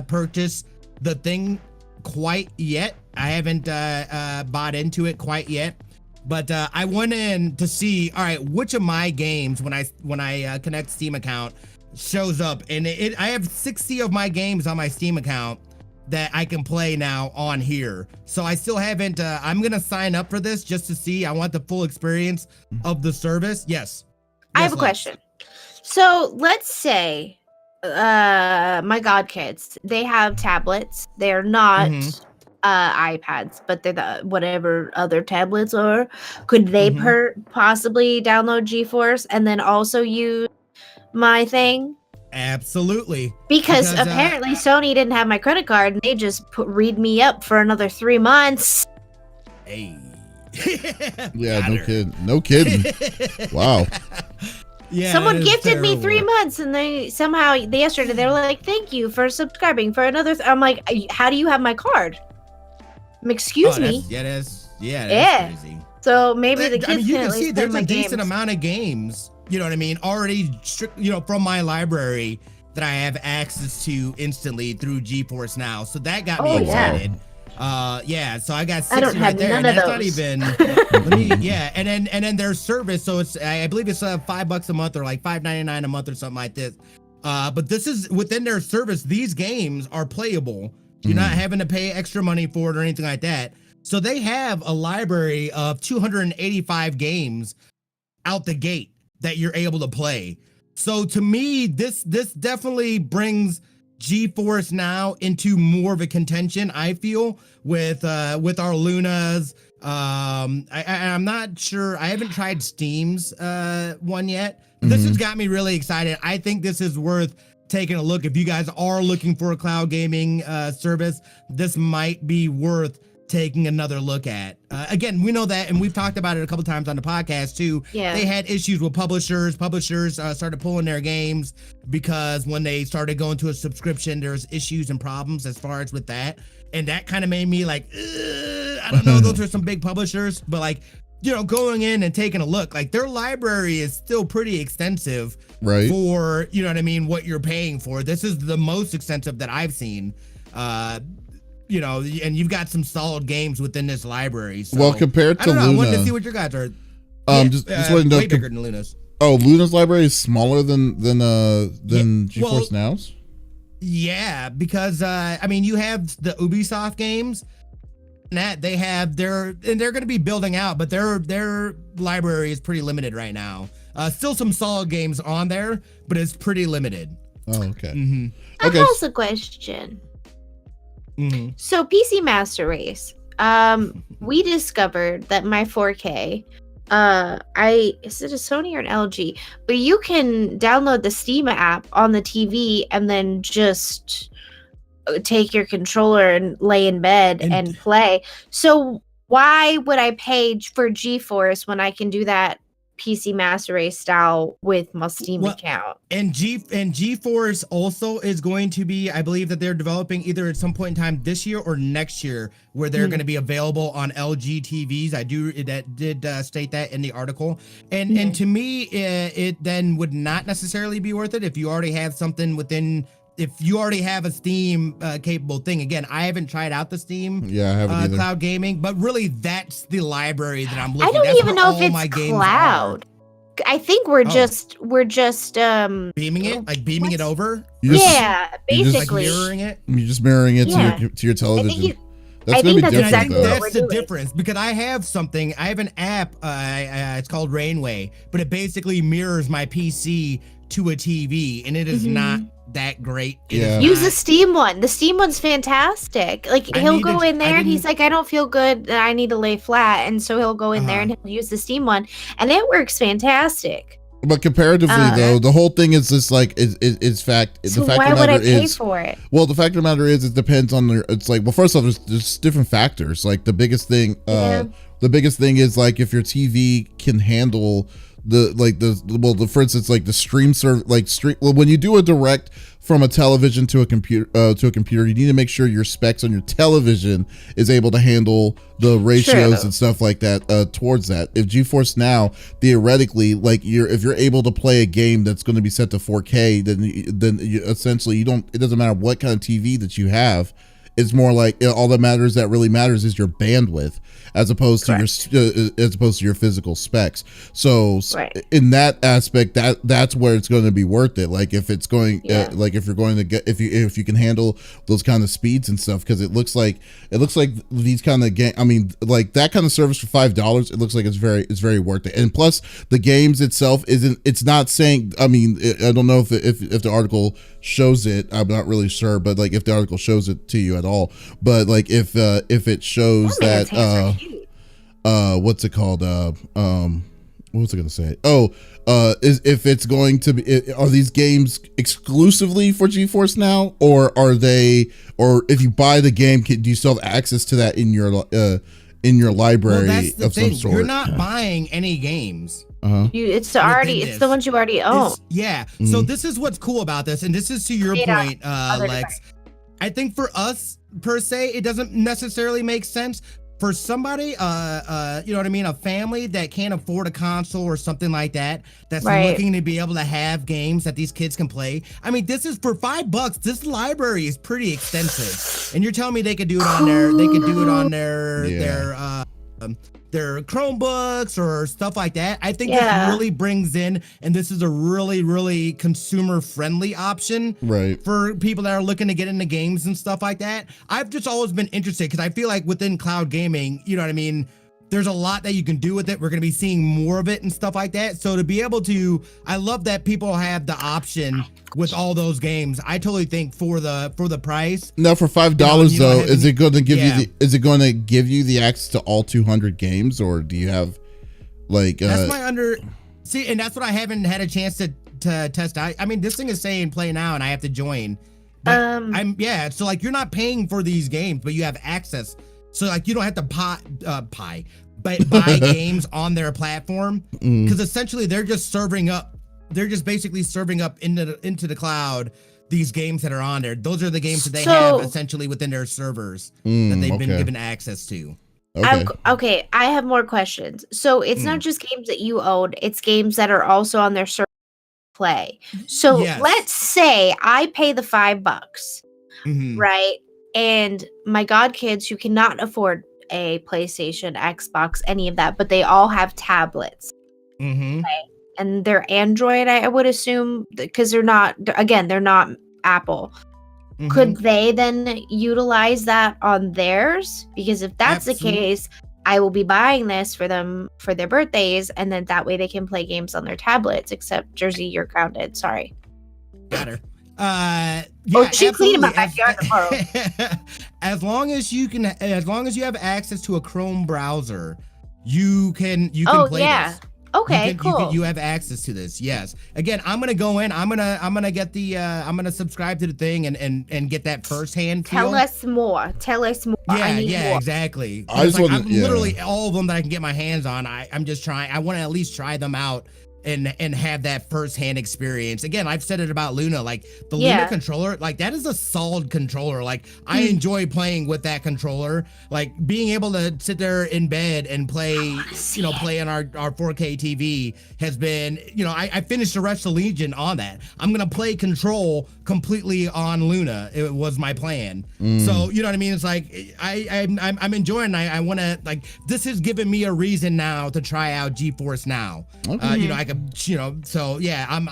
purchased the thing quite yet. I haven't bought into it quite yet. But I went in to see, all right, which of my games, when I connect Steam account, shows up. And I have 60 of my games on my Steam account that I can play now on here. So I still haven't, I'm going to sign up for this just to see. I want the full experience of the service. Yes. I have a question. So let's say my godkids, they have tablets. They're not iPads, but they're the whatever other tablets are. Could they possibly download GeForce and then also use my thing? Absolutely. Because apparently Sony didn't have my credit card and they just read me up for another 3 months. Hey. Yeah, no kidding. Wow. Yeah, someone gifted me 3 months, and yesterday they were like, "Thank you for subscribing for another." I'm like, "How do you have my card?" Excuse me. That's crazy. So maybe the kids you can can at see least there's play a my decent games. amount of games. You know what I mean? Already, from my library that I have access to instantly through GeForce Now. So that got me excited. So I got 60 right there, and that's not even. And then their service. So it's I believe it's $5 a month or like $5.99 a month or something like this. But this is within their service. These games are playable. You're not having to pay extra money for it or anything like that. So they have a library of 285 games out the gate that you're able to play. So to me, this definitely brings GeForce Now into more of a contention, I feel, with our Lunas. I'm not sure. I haven't tried Steam's one yet. This has got me really excited. I think this is worth taking a look. If you guys are looking for a cloud gaming service, this might be worth taking another look at. Again, we know that, and we've talked about it a couple times on the podcast too. Yeah. They had issues with publishers. Publishers started pulling their games because when they started going to a subscription, there's issues and problems as far as with that. And that kind of made me like, I don't know, those are some big publishers, but like, going in and taking a look, like their library is still pretty extensive, right? For, you know what I mean, what you're paying for. This is the most extensive that I've seen. And you've got some solid games within this library. So, well, compared to Luna, I wanted to see what your guys are. Just wanted to know, way bigger than Luna's. Oh, Luna's library is smaller than GeForce Now's. Yeah, because you have the Ubisoft games. That they have they're going to be building out, but their library is pretty limited right now. Still some solid games on there, but it's pretty limited. Oh, okay. I have a question. So PC Master Race, we discovered that my 4K, is it a Sony or an LG? But you can download the Steam app on the TV and then just take your controller and lay in bed and play. So why would I pay for GeForce when I can do that PC Master Race style with my Steam account? And GeForce also is going to be, I believe that they're developing either at some point in time this year or next year, where they're going to be available on LG TVs. That did state that in the article. And to me, it then would not necessarily be worth it if you already have something within. If you already have a Steam capable thing. Again, I haven't tried out the Steam I haven't either. Cloud gaming, but really that's the library that I'm looking. I don't That's even know if it's cloud. I think we're just beaming it, like beaming it over. Basically like mirroring it. You're just mirroring it to your television. That's going to be different. Exactly that's the difference, because I have an app. It's called Rainway, but it basically mirrors my PC to a TV, and it is not that great. Use the Steam one. The Steam one's fantastic. Like he'll go in there and he's like, I don't feel good, I need to lay flat, and so he'll go in there and he'll use the Steam one, and it works fantastic. But comparatively, though, the whole thing is just like is fact. So the fact why of the would matter I pay is, for it? Well, the fact of the matter is, it depends on the. It's like, well, first off, there's different factors. Like the biggest thing, is like if your TV can handle for instance, like the stream when you do a direct from a television to a computer, you need to make sure your specs on your television is able to handle the ratios and stuff like that towards that. If GeForce Now, theoretically, like if you're able to play a game that's going to be set to 4K, then essentially it doesn't matter what kind of TV that you have. It's more like all that really matters is your bandwidth, as opposed to your physical specs. So in that aspect, that's where it's going to be worth it. Like if it's going, like if you're going to get, if you can handle those kind of speeds and stuff, because it looks like these kind of game. I mean, like that kind of service for $5, it looks like it's very worth it. And plus, the games itself it's not saying. I mean, I don't know if the article shows it, I'm not really sure, but like if the article shows it to you at all, but like if it shows that what's it called? What was I gonna say? Is if it's going to be, are these games exclusively for GeForce Now, or are they, or if you buy the game, do you still have access to that in your library of some sort? You're not buying any games. It's the ones you already own. So this is what's cool about this, and this is to your point, Lex. I think for us per se, it doesn't necessarily make sense. For somebody, you know what I mean, a family that can't afford a console or something like that, that's looking to be able to have games that these kids can play. I mean, this is for $5. This library is pretty extensive, and you're telling me they could do it on their Chromebooks or stuff like that. I think this really brings in, and this is a really, really consumer-friendly option for people that are looking to get into games and stuff like that. I've just always been interested because I feel like within cloud gaming, you know what I mean, there's a lot that you can do with it. We're going to be seeing more of it and stuff like that. So to be able to, I love that people have the option with all those games. I totally think for the price. Now for $5 though, is it going to give you the access to all 200 games, or do you have like that's and that's what I haven't had a chance to test out. I mean, this thing is saying play now and I have to join. But so like you're not paying for these games, but you have access. So like you don't have to buy games on their platform, because essentially they're just basically serving up into the cloud these games that are on there. Those are the games that they have essentially within their servers that they've been given access to. Okay, I have more questions. So it's not just games that you own, it's games that are also on their server play. So let's say I pay the $5, right? And my godkids who cannot afford a PlayStation, Xbox, any of that, but they all have tablets. Right? And they're Android, I would assume, because they're not Apple. Could they then utilize that on theirs? Because if that's the case, I will be buying this for them for their birthdays, and then that way they can play games on their tablets. Except Jersey, you're grounded. Sorry. Got her. She cleaned my backyard tomorrow. As long as you have access to a Chrome browser, you can play this. Okay, cool. You have access to this. Yes. Again, I'm gonna go in. I'm gonna get the. I'm gonna subscribe to the thing and get that firsthand feel. Tell us more. Yeah, exactly. I'm literally all of them that I can get my hands on. I'm just trying. I want to at least try them out and have that firsthand experience. Again, I've said it about Luna, like the Luna controller, like that is a solid controller. Like I enjoy playing with that controller, like being able to sit there in bed and play, play on our 4K TV has been, I finished the rest of Legion on that. I'm going to play Control completely on Luna. It was my plan. So, you know what I mean? It's like, I'm enjoying, I want to, like, this has given me a reason now to try out GeForce Now. I could, so yeah, I'm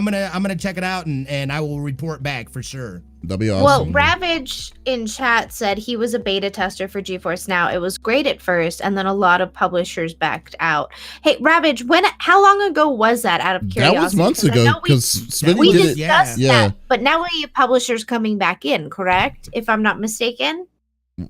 gonna check it out and I will report back for sure. That'd be awesome. Well, Ravage in chat said he was a beta tester for GeForce Now. It was great at first, and then a lot of publishers backed out. Hey, Ravage, how long ago was that? Out of curiosity, that was months ago because we discussed that. But now we have publishers coming back in, correct? If I'm not mistaken.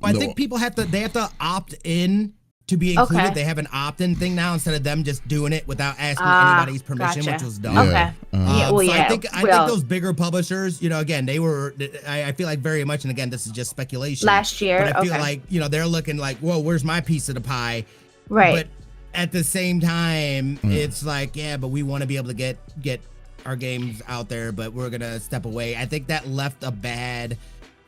I think people have to opt in to be included. Okay. They have an opt-in thing now instead of them just doing it without asking anybody's permission, which was dumb. Okay. I think those bigger publishers, again, they were, I feel like very much, and again, this is just speculation. Last year, but I feel like, they're looking like, whoa, where's my piece of the pie? Right. But at the same time, it's like, but we want to be able to get our games out there, but we're going to step away. I think that left a bad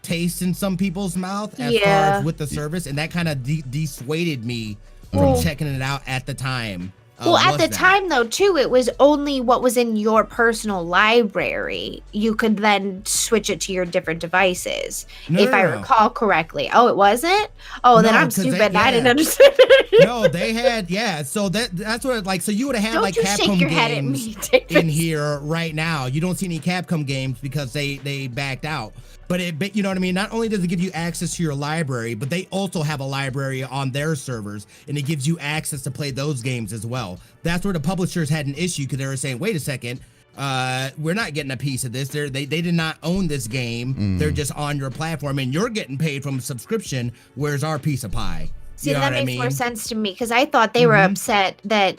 taste in some people's mouth as far as with the service, and that kind of dissuaded me from checking it out at the time. At the time though too, it was only what was in your personal library. You could then switch it to your different devices, if I recall correctly. Oh, it wasn't? Oh, then I'm stupid. I didn't understand. No, they had So that's what so you would have had Capcom games in here right now. You don't see any Capcom games because they backed out. But you know what I mean? Not only does it give you access to your library, but they also have a library on their servers, and it gives you access to play those games as well. That's where the publishers had an issue because they were saying, wait a second, we're not getting a piece of this. They did not own this game. They're just on your platform, and you're getting paid from a subscription. Where's our piece of pie? See, You know that what I makes more mean? sense to me because I thought they were upset that.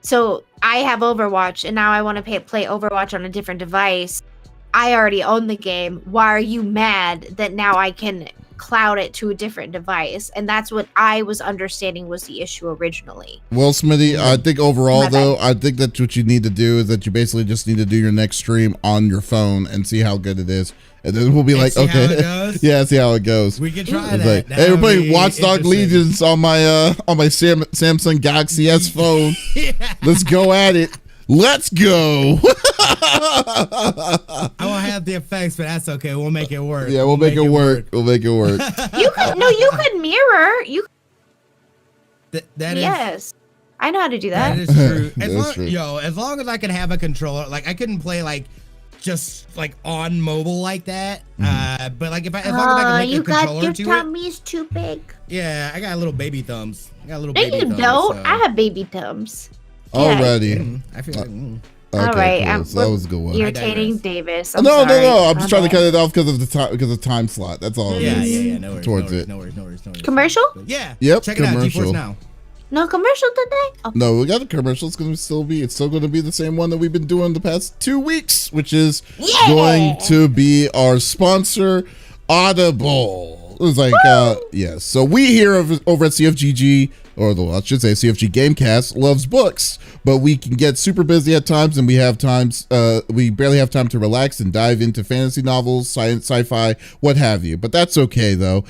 So I have Overwatch, and now I want to play Overwatch on a different device. I already own the game. Why are you mad that now I can cloud it to a different device? And that's what I was understanding was the issue originally. Well, Smitty, I think overall, My bad. though, I think that what you need to do is that you basically just need to do your next stream on your phone and see how good it is. And then we'll be And like, see how okay. it goes? Yeah, see how it goes. We can try It's that. like, That hey, we're would playing be Watchdog interesting. Legions on my Samsung Galaxy S phone. Yeah. Let's go at it. Let's go. I won't have the effects, but that's okay. We'll make it work. Yeah, we'll make it work. We'll make it work. You could mirror. You That is. yes, I know how to do That that. is true. That's true. As long as I can have a controller, like I couldn't play like just like on mobile like that. But like as long as I can link you a got controller your to it. tummy's too big. Yeah, I got little baby thumbs. I got little No, baby you thumbs. don't. so- I have baby thumbs. Yeah. Alrighty. I feel like. All right, cool. So that was a good one. Irritating digress. Davis. No, I'm sorry. I'm just My trying to bad. cut it off because of time slot. That's all. it Yeah, is. yeah. No worries. Towards no worries, it. No worries. No worries. No worries. Commercial? Yeah. Yep, Check it out. commercial. GeForce Now. No commercial today. Oh. No, we got the commercial. It's still going to be the same one that we've been doing the past 2 weeks, which is Yeah. going to be our sponsor, Audible. It was like, yes. So we here over at CFGG, or I should say CFG Gamecast, loves books, but we can get super busy at times, and we barely have time to relax and dive into fantasy novels, science, sci-fi, what have you. But that's okay though.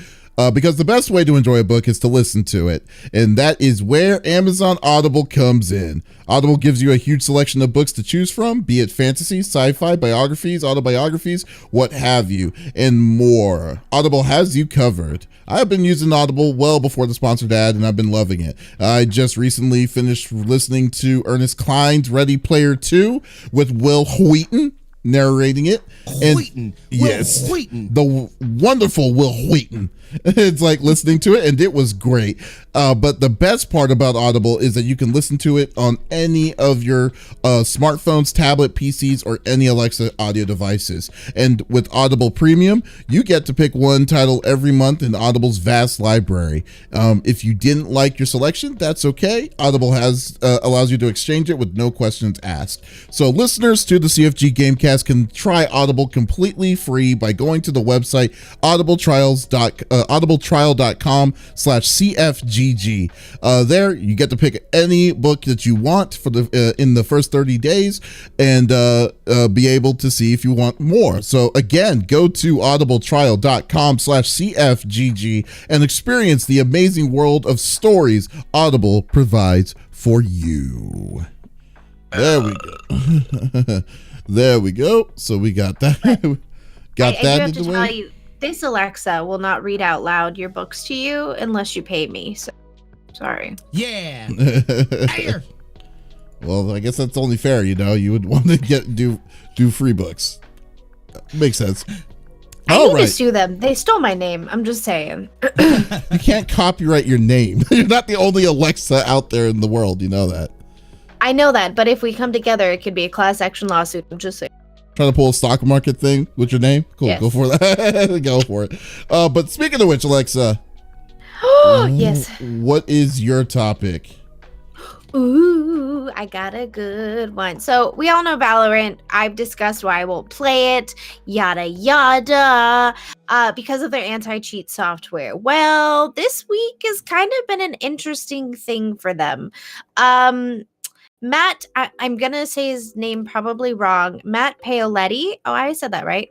Because the best way to enjoy a book is to listen to it. And that is where Amazon Audible comes in. Audible gives you a huge selection of books to choose from, be it fantasy, sci-fi, biographies, autobiographies, what have you, and more. Audible has you covered. I have been using Audible well before the sponsored ad, and I've been loving it. I just recently finished listening to Ernest Cline's Ready Player 2 with Will Wheaton narrating it. Wheaton. Yes, Will Wheaton. the wonderful Will Wheaton. It's like listening to it, and it was great. But the best part about Audible is that you can listen to it on any of your smartphones, tablet, PCs, or any Alexa audio devices. And with Audible Premium, you get to pick one title every month in Audible's vast library. If you didn't like your selection, that's okay. Audible allows you to exchange it with no questions asked. So listeners to the CFG Gamecast can try Audible completely free by going to the website audibletrial.com/CFGG. There you get to pick any book that you want for in the first 30 days and be able to see if you want more. So again, go to audibletrial.com/CFGG and experience the amazing world of stories Audible provides for you. There we go. There we go. So we got that. I do that have in to the tell way. you, this Alexa will not read out loud your books to you unless you pay me. So, sorry. Yeah. Here. Well, I guess that's only fair. You would want to do free books. Makes sense. I All need to right. sue them. They stole my name. I'm just saying. You can't copyright your name. You're not the only Alexa out there in the world. You know that. I know that, but if we come together, it could be a class action lawsuit. I'm just saying. Trying to pull a stock market thing with your name? Cool. Yes. Go for that. Go for it. But speaking of which, Alexa, Yes. what is your topic? Ooh, I got a good one. So we all know Valorant. I've discussed why I won't play it, yada yada, because of their anti-cheat software. Well, this week has kind of been an interesting thing for them. Matt, I'm gonna say his name probably wrong. Matt Paoletti. Oh, I said that right.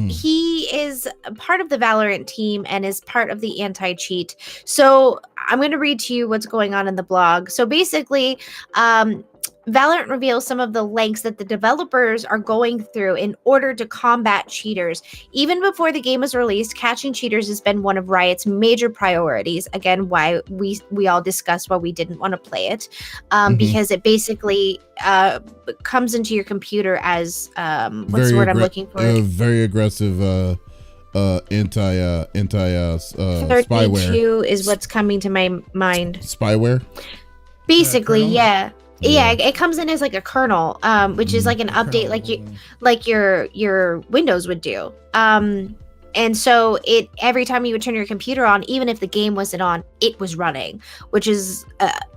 He is a part of the Valorant team and is part of the anti-cheat. So I'm going to read to you what's going on in the blog. So basically, Valorant reveals some of the lengths that the developers are going through in order to combat cheaters. Even before the game was released, catching cheaters has been one of Riot's major priorities. Again, why we all discussed why we didn't want to play it, because it basically comes into your computer as what's the word I'm looking for? Very aggressive anti spyware. 32 is what's coming to my mind. Spyware. Basically, Colonel? yeah. Yeah, it comes in as like a kernel, which is like an update, like your Windows would do. And so it every time you would turn your computer on, even if the game wasn't on, it was running, which is,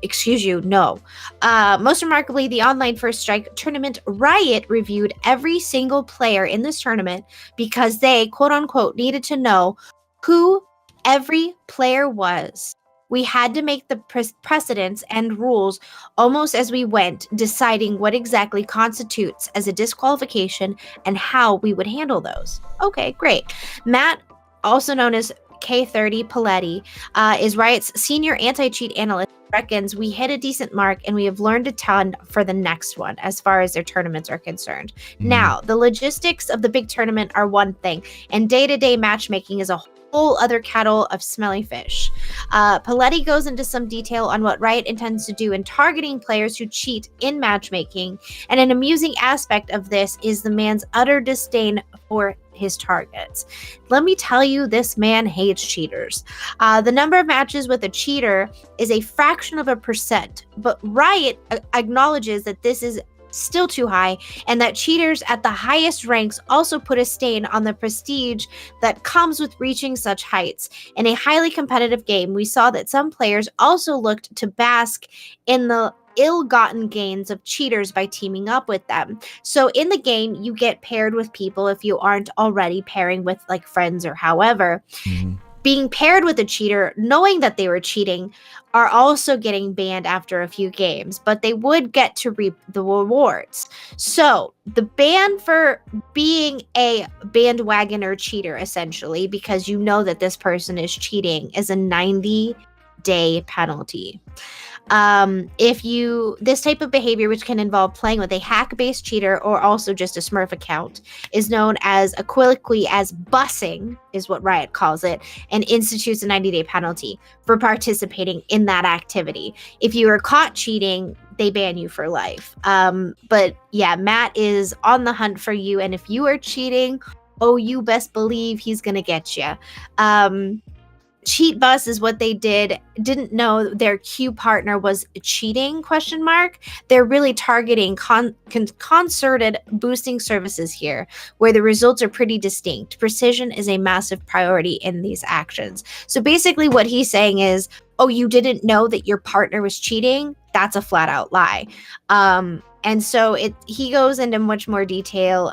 excuse you, no. Most remarkably, the online First Strike tournament, Riot reviewed every single player in this tournament because they, quote unquote, needed to know who every player was. We had to make the precedents and rules almost as we went, deciding what exactly constitutes as a disqualification and how we would handle those. Okay, great. Matt, also known as K30 Paletti, is Riot's senior anti-cheat analyst, reckons we hit a decent mark and we have learned a ton for the next one as far as their tournaments are concerned. Now, the logistics of the big tournament are one thing, and day-to-day matchmaking is a whole other kettle of smelly fish. Paletti goes into some detail on what Riot intends to do in targeting players who cheat in matchmaking, and an amusing aspect of this is the man's utter disdain for his targets. Let me tell you, this man hates cheaters. The number of matches with a cheater is a fraction of a percent, but Riot acknowledges that this is still too high, and that cheaters at the highest ranks also put a stain on the prestige that comes with reaching such heights. In a highly competitive game, we saw that some players also looked to bask in the ill-gotten gains of cheaters by teaming up with them. So in the game, you get paired with people if you aren't already pairing with like friends or however. Being paired with a cheater, knowing that they were cheating, are also getting banned after a few games, but they would get to reap the rewards. So the ban for being a bandwagoner cheater, essentially, because you know that this person is cheating, is a 90-day penalty. This type of behavior, which can involve playing with a hack-based cheater or also just a Smurf account, is known as colloquially as bussing, is what Riot calls it, and institutes a 90-day penalty for participating in that activity. If you are caught cheating, they ban you for life. But yeah, Matt is on the hunt for you, and if you are cheating, oh, you best believe he's gonna get you. Cheat bus is what they didn't know their queue partner was cheating, ? They're really targeting concerted boosting services here, where the results are pretty distinct. Precision is a massive priority in these actions. So basically what he's saying is, oh, you didn't know that your partner was cheating? That's a flat out lie. And so he goes into much more detail.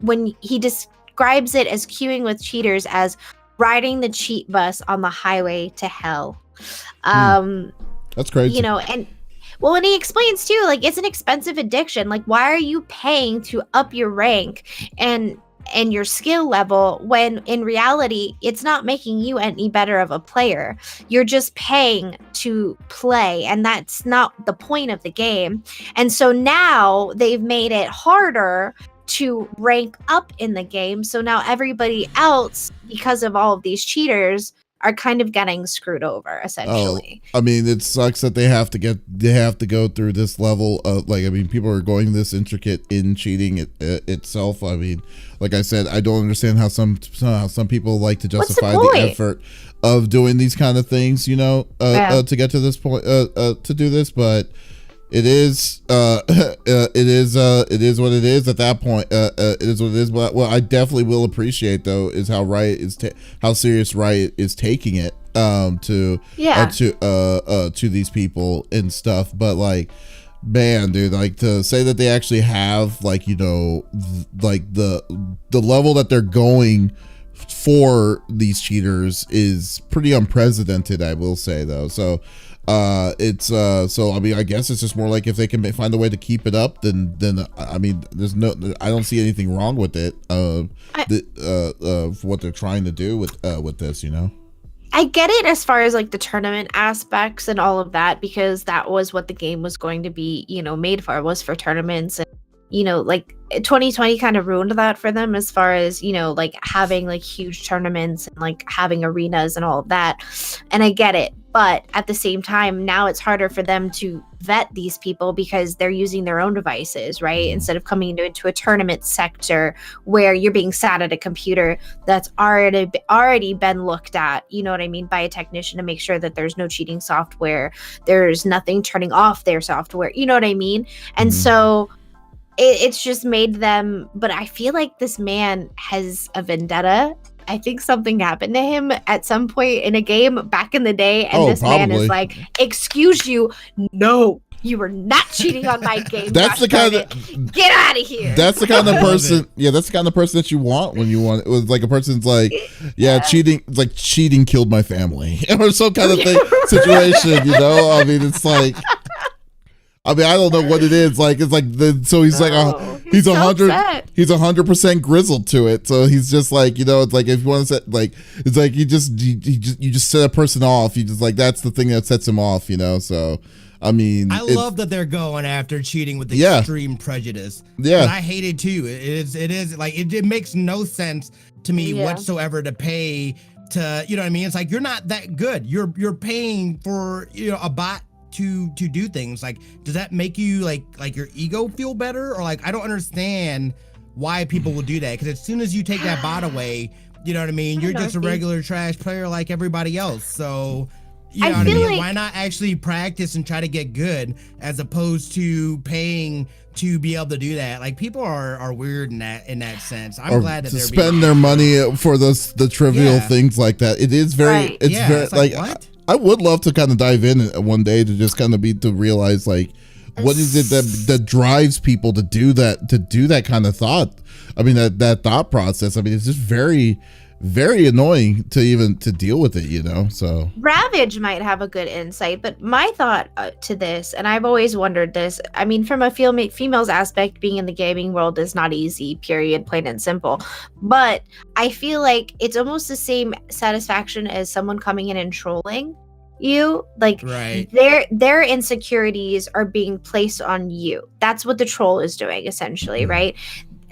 When he describes it as queuing with cheaters as riding the cheat bus on the highway to hell. That's crazy. And he explains too, like, it's an expensive addiction. Like, why are you paying to up your rank and your skill level when in reality it's not making you any better of a player? You're just paying to play, and that's not the point of the game. And so now they've made it harder to rank up in the game. So now everybody else, because of all of these cheaters, are kind of getting screwed over, essentially. I mean, it sucks that they have to go through this level of, like, I mean, people are going this intricate in cheating itself. I mean, like I said, I don't understand how some people like to justify the effort of doing these kind of things, to get to this point, to do this, but it is what it is at that point. It is what it is. But what I definitely will appreciate, though, is how Riot is how serious Riot is taking it to these people and stuff. But like, man, dude, like, to say that they actually have, like, like the level that they're going for these cheaters is pretty unprecedented, I will say, though. So I mean, I guess it's just more like if they can find a way to keep it up, then I mean, I don't see anything wrong with it. For what they're trying to do with this, I get it as far as like the tournament aspects and all of that, because that was what the game was going to be, made for, was for tournaments. And like 2020 kind of ruined that for them as far as, like having like huge tournaments and like having arenas and all of that. And I get it. But at the same time, now it's harder for them to vet these people because they're using their own devices, right? Instead of coming into a tournament sector where you're being sat at a computer that's already been looked at, you know what I mean, by a technician to make sure that there's no cheating software, there's nothing turning off their software, you know what I mean? And so it's just made them, but I feel like this man has a vendetta. I think something happened to him at some point in a game back in the day, and this man is like, "Excuse you, no, you were not cheating on my game. That's the kind of get out of here." That's the kind of person. Yeah, that's the kind of person that you want when you want. It was like a person's like, yeah, cheating. It's like cheating killed my family or some kind of thing situation. You know, I mean, it's like. I mean, I don't know what it is. Like, it's like so he's like, he's 100% grizzled to it. So he's just like, you know, it's like if you want to set like, it's like you just set a person off. You just like that's the thing that sets him off. You know, so. I mean, I love that they're going after cheating with extreme prejudice. Yeah, and I hate it too. It is like it makes no sense to me whatsoever to pay to, you know what I mean? It's like you're not that good. You're paying for, you know, a bot to do things. Like, does that make you like your ego feel better? Or like, I don't understand why people will do that, because as soon as you take that bot away, you know what I mean, you're just a regular trash player like everybody else. So you know what I mean? Like, why not actually practice and try to get good as opposed to paying to be able to do that? Like, people are weird in that sense. I'm glad that to they're spend their money for the trivial things like that. It is very very like what? I would love to kind of dive in one day to just kind of to realize like what is it that drives people to do that kind of thought. I mean that thought process. I mean it's just very, very annoying to deal with it, you know. So Ravage might have a good insight, but my thought to this, and I've always wondered this, I mean, from a female's aspect, being in the gaming world is not easy, period, plain and simple. But I feel like it's almost the same satisfaction as someone coming in and trolling you. Like their insecurities are being placed on you. That's what the troll is doing, essentially, right?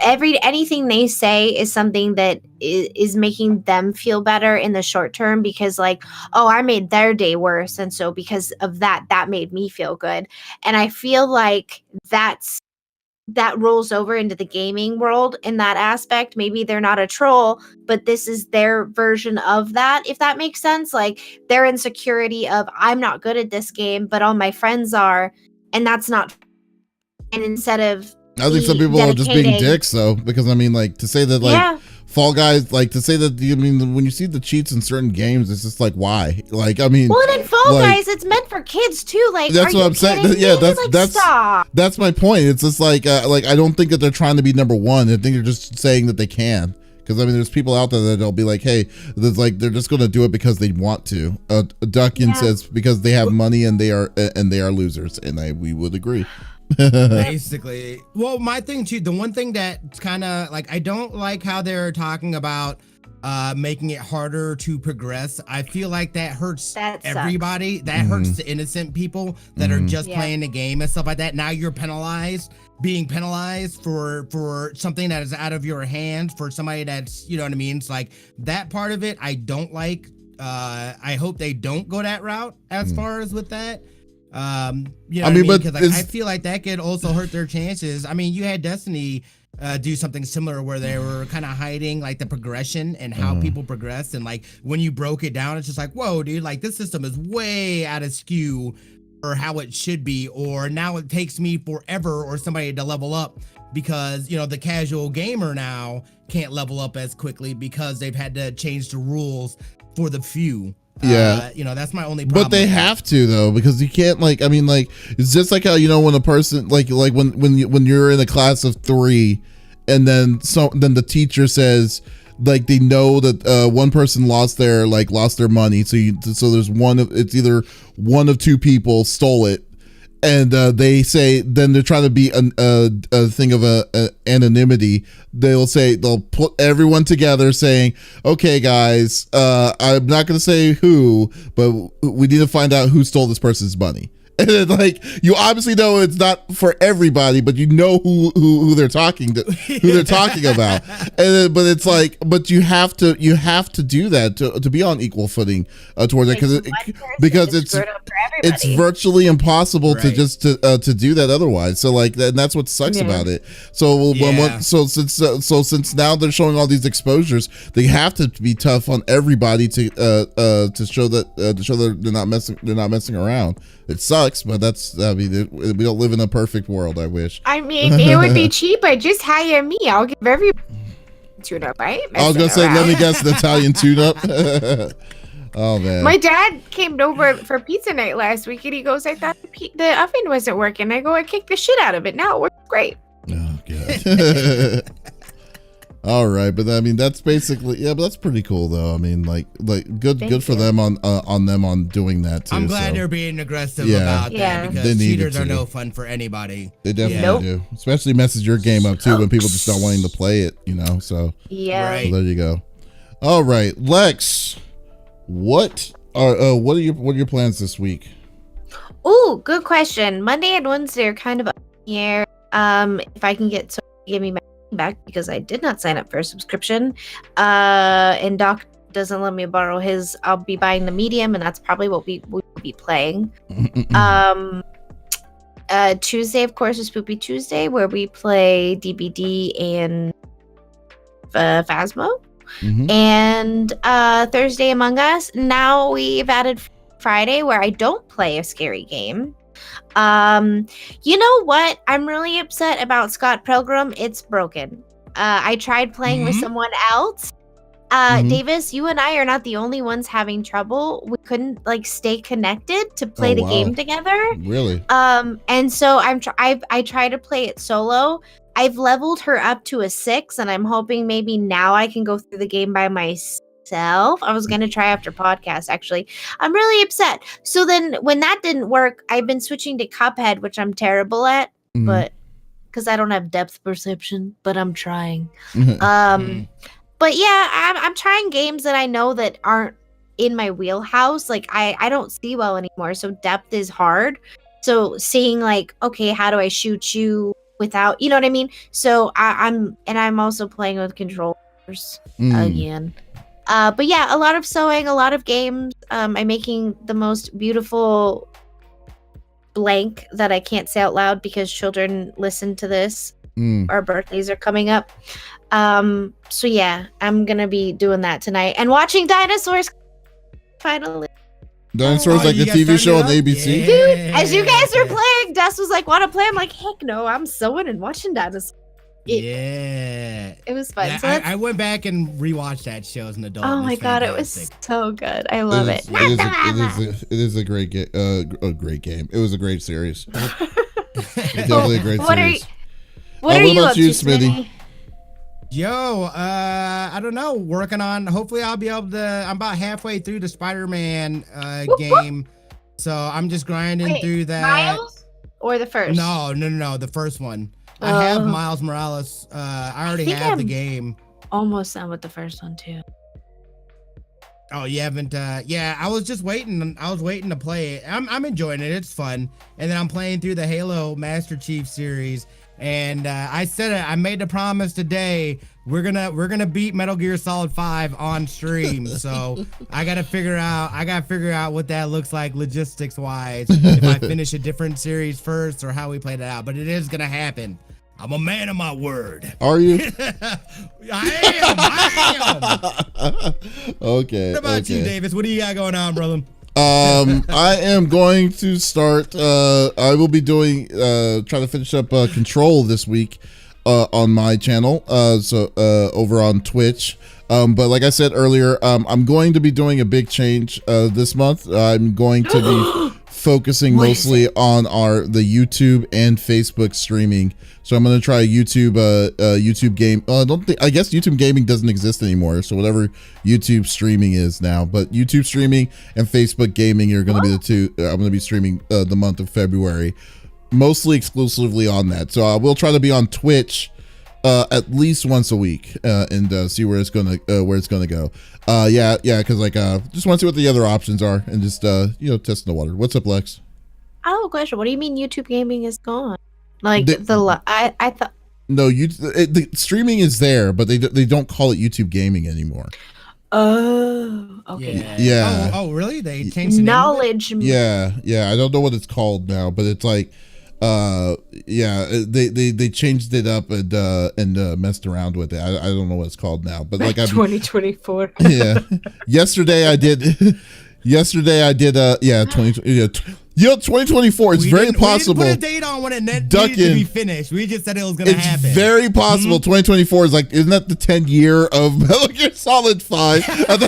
Anything they say is something that is making them feel better in the short term, because like, oh, I made their day worse, and so because of that made me feel good. And I feel like that rolls over into the gaming world in that aspect. Maybe they're not a troll, but this is their version of that, if that makes sense. Like their insecurity of, I'm not good at this game, but all my friends are, and that's not. And instead of, I think some people are just being dicks though, because I mean, like to say that like Fall Guys, like to say that, I mean, when you see the cheats in certain games, it's just like, why? Like, I mean, well, and in Fall Guys, it's meant for kids too. Like, that's what I'm saying. Yeah, that's my point. It's just like I don't think that they're trying to be number one. I think they're just saying that they can. Because I mean, there's people out there that'll be like, "Hey, there's like they're just going to do it because they want to." Duckin says because they have money and they are losers, and we would agree. Basically, well, my thing too, the one thing that's kind of like, I don't like how they're talking about making it harder to progress. I feel like that hurts everybody. That hurts the innocent people that are just playing the game and stuff like that. Now you're being penalized for something that is out of your hands, for somebody that's, you know what I mean? It's like that part of it I don't like. I hope they don't go that route as far as with that. You know, I mean, but like, I feel like that could also hurt their chances. I mean, you had Destiny do something similar where they were kind of hiding like the progression and how people progressed, and like when you broke it down, it's just like, whoa, dude, like this system is way out of skew or how it should be, or now it takes me forever or somebody to level up because, you know, the casual gamer now can't level up as quickly because they've had to change the rules for the few. You know, that's my only problem. But they have to though, because you can't, like, I mean, like, it's just like how, you know, when a person like when you're in a class of 3 and then the teacher says like they know that one person lost their money, so there's it's either one of 2 people stole it, and they say, then they're trying to be a thing of anonymity. They'll put everyone together saying, okay guys, I'm not going to say who, but we need to find out who stole this person's money. And then, like, you obviously know it's not for everybody, but you know who they're talking to, who they're talking about. And then, but it's like, but you have to do that to be on equal footing towards it, because it's virtually impossible to just to do that otherwise. So like, and that's what sucks about it. So since now they're showing all these exposures, they have to be tough on everybody to show that they're not messing around. It sucks, but we don't live in a perfect world. I wish. I mean, it would be cheaper. Just hire me. I'll give every tune up. I was gonna say, let me guess, an Italian tune up. Oh man. My dad came over for pizza night last week, and he goes, "I thought the oven wasn't working." I go, "I kicked the shit out of it. Now it works great." Oh god. All right, but I mean that's basically but that's pretty cool though. I mean, like good for them on doing that too. I'm glad they're being aggressive about that, because cheaters are no fun for anybody. They definitely do, especially messes your game up too when people just don't wanting to play it. So right. So there you go. All right, Lex, what are your plans this week? Oh, good question. Monday and Wednesday are kind of up in the air. If I can get give me my back, because I did not sign up for a subscription, and Doc doesn't let me borrow his. I'll be buying the medium, and that's probably what we will be playing. Tuesday, of course, is Spoopy Tuesday, where we play DBD and Phasmo. And Thursday, Among Us. Now we've added Friday, where I don't play a scary game. You know what? I'm really upset about Scott Pilgrim. It's broken. I tried playing with someone else. Davis, you and I are not the only ones having trouble. We couldn't stay connected to play the game together. Really? And so I try to play it solo. I've leveled her up to a 6, and I'm hoping maybe now I can go through the game by myself. I was gonna try after podcast, actually. I'm really upset. So then when that didn't work, I've been switching to Cuphead, which I'm terrible at, but because I don't have depth perception, but I'm trying. But yeah, I'm trying games that I know that aren't in my wheelhouse. Like I don't see well anymore, so depth is hard. So seeing okay, how do I shoot you without, you know what I mean? So I'm also playing with controllers again. But yeah, a lot of sewing, a lot of games. I'm making the most beautiful blank that I can't say out loud because children listen to this. Our birthdays are coming up. So yeah, I'm gonna be doing that tonight and watching dinosaurs. Finally. Dinosaurs, like the TV show on ABC? Yeah. Dude, as you guys were playing, Dust was like, "Want to play?" I'm like, "Heck no, I'm sewing and watching dinosaurs." It was fun. Yeah, So I went back and rewatched that show as an adult. Oh my god, it was so good. I love it. It is a great game. A great game. It was a great series. Definitely a great series. What are you up to, Smitty? Yo, I don't know. Working on. Hopefully, I'll be able to. I'm about halfway through the Spider-Man game, so I'm just grinding through that. Miles or the first? No, the first one. I have Miles Morales. I already have the game. Almost done with the first one too. Oh, you haven't? Yeah, I was just waiting. I was waiting to play it. I'm enjoying it. It's fun. And then I'm playing through the Halo Master Chief series. And I said it. I made the promise today. We're gonna beat Metal Gear Solid 5 on stream. So I gotta figure out what that looks like logistics wise. If I finish a different series first or how we play that out. But it is gonna happen. I'm a man of my word. Are you? I am. Okay. What about you, Davis? What do you got going on, brother? I am going to start. I will be doing trying to finish up Control this week on my channel. So over on Twitch. But like I said earlier, I'm going to be doing a big change this month. I'm going to be focusing mostly on the YouTube and Facebook streaming. So I'm going to try YouTube game. I guess YouTube gaming doesn't exist anymore. So whatever YouTube streaming is now, but YouTube streaming and Facebook gaming are going to be the two. I'm going to be streaming the month of February, mostly exclusively on that. So I will try to be on Twitch at least once a week and see where it's gonna go. Because just want to see what the other options are and just testing the water. What's up, Lex? I have a question. What do you mean YouTube gaming is gone? Like The- I thought. No, the streaming is there, but they don't call it YouTube gaming anymore. Oh, okay. Yeah. Oh, really? They changed the name of it? Knowledge. Yeah, I don't know what it's called now, but it's like, they changed it up and messed around with it. I don't know what it's called now, but like 2024. Yeah, yesterday I did 2024. It's very possible. We didn't put a date on when it needed to be finished. We just said it was going to happen. It's very possible. 2024 is like, isn't that the 10th year of Metal Gear Solid 5? At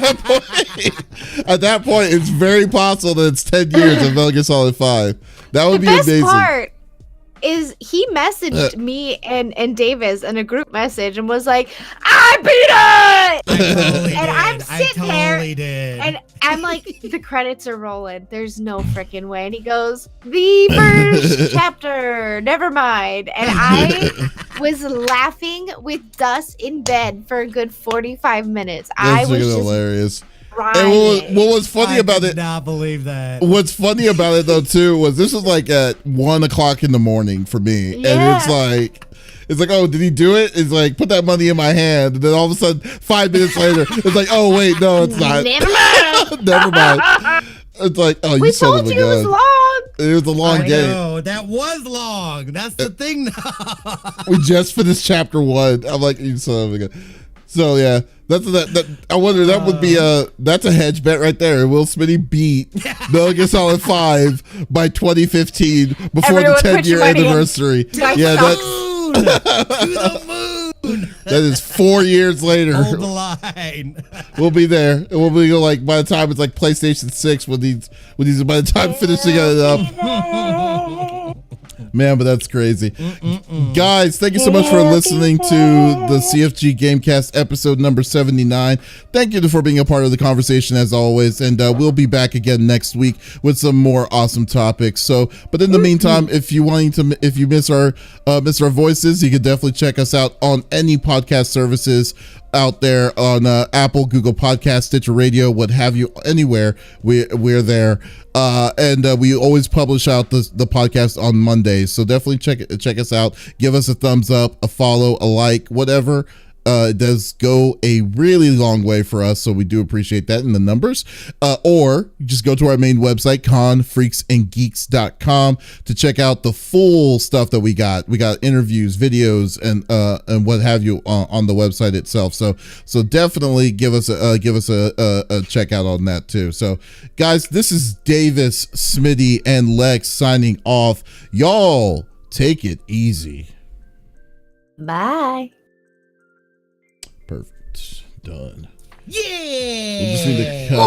that point, it's very possible that it's 10 years of Metal Gear Solid 5. That would be amazing. The best part is he messaged me and Davis in a group message and was like, "I beat it!" I'm sitting there, and I'm like, the credits are rolling. There's no freaking way. And he goes, "The first chapter. Never mind." And I was laughing with Dust in bed for a good 45 minutes. That's I was just hilarious. And what was funny about it? I cannot believe that. What's funny about it though too was this was like at 1 o'clock in the morning for me, and it's like, oh, did he do it? It's like, put that money in my hand, and then all of a sudden 5 minutes later, it's like, oh wait, no, it's not. Never mind. Never mind. It's like, oh, you son of a gun. It was long. It was a long game. No, that was long. That's the thing now. We just finished chapter 1. I'm like, you son of a gun. So yeah, that's that. I wonder, that would be that's a hedge bet right there. Will Smitty beat Metal Gear Solid 5 by 2015 before the 10-year anniversary? Yeah, to the moon. That is 4 years later. Hold the line. We'll be there. We'll be like, by the time it's like PlayStation 6 when these by the time finishing it up. Man, but that's crazy. Guys, thank you so much for listening to the CFG Gamecast episode number 79. Thank you for being a part of the conversation as always, and we'll be back again next week with some more awesome topics. So, but in the meantime, if you miss our voices, you can definitely check us out on any podcast services out there, on Apple, Google Podcast, Stitcher Radio, what have you. Anywhere we're there, and we always publish out the podcast on Mondays, so definitely check us out. Give us a thumbs up, a follow, a like, whatever. It does go a really long way for us, so we do appreciate that in the numbers. Or just go to our main website, confreaksandgeeks.com, to check out the full stuff that we got. We got interviews, videos, and what have you on the website itself. So definitely give us a check out on that too. So guys, this is Davis, Smitty, and Lex signing off. Y'all take it easy. Bye. Perfect. Done. Yeah. We just need to cut.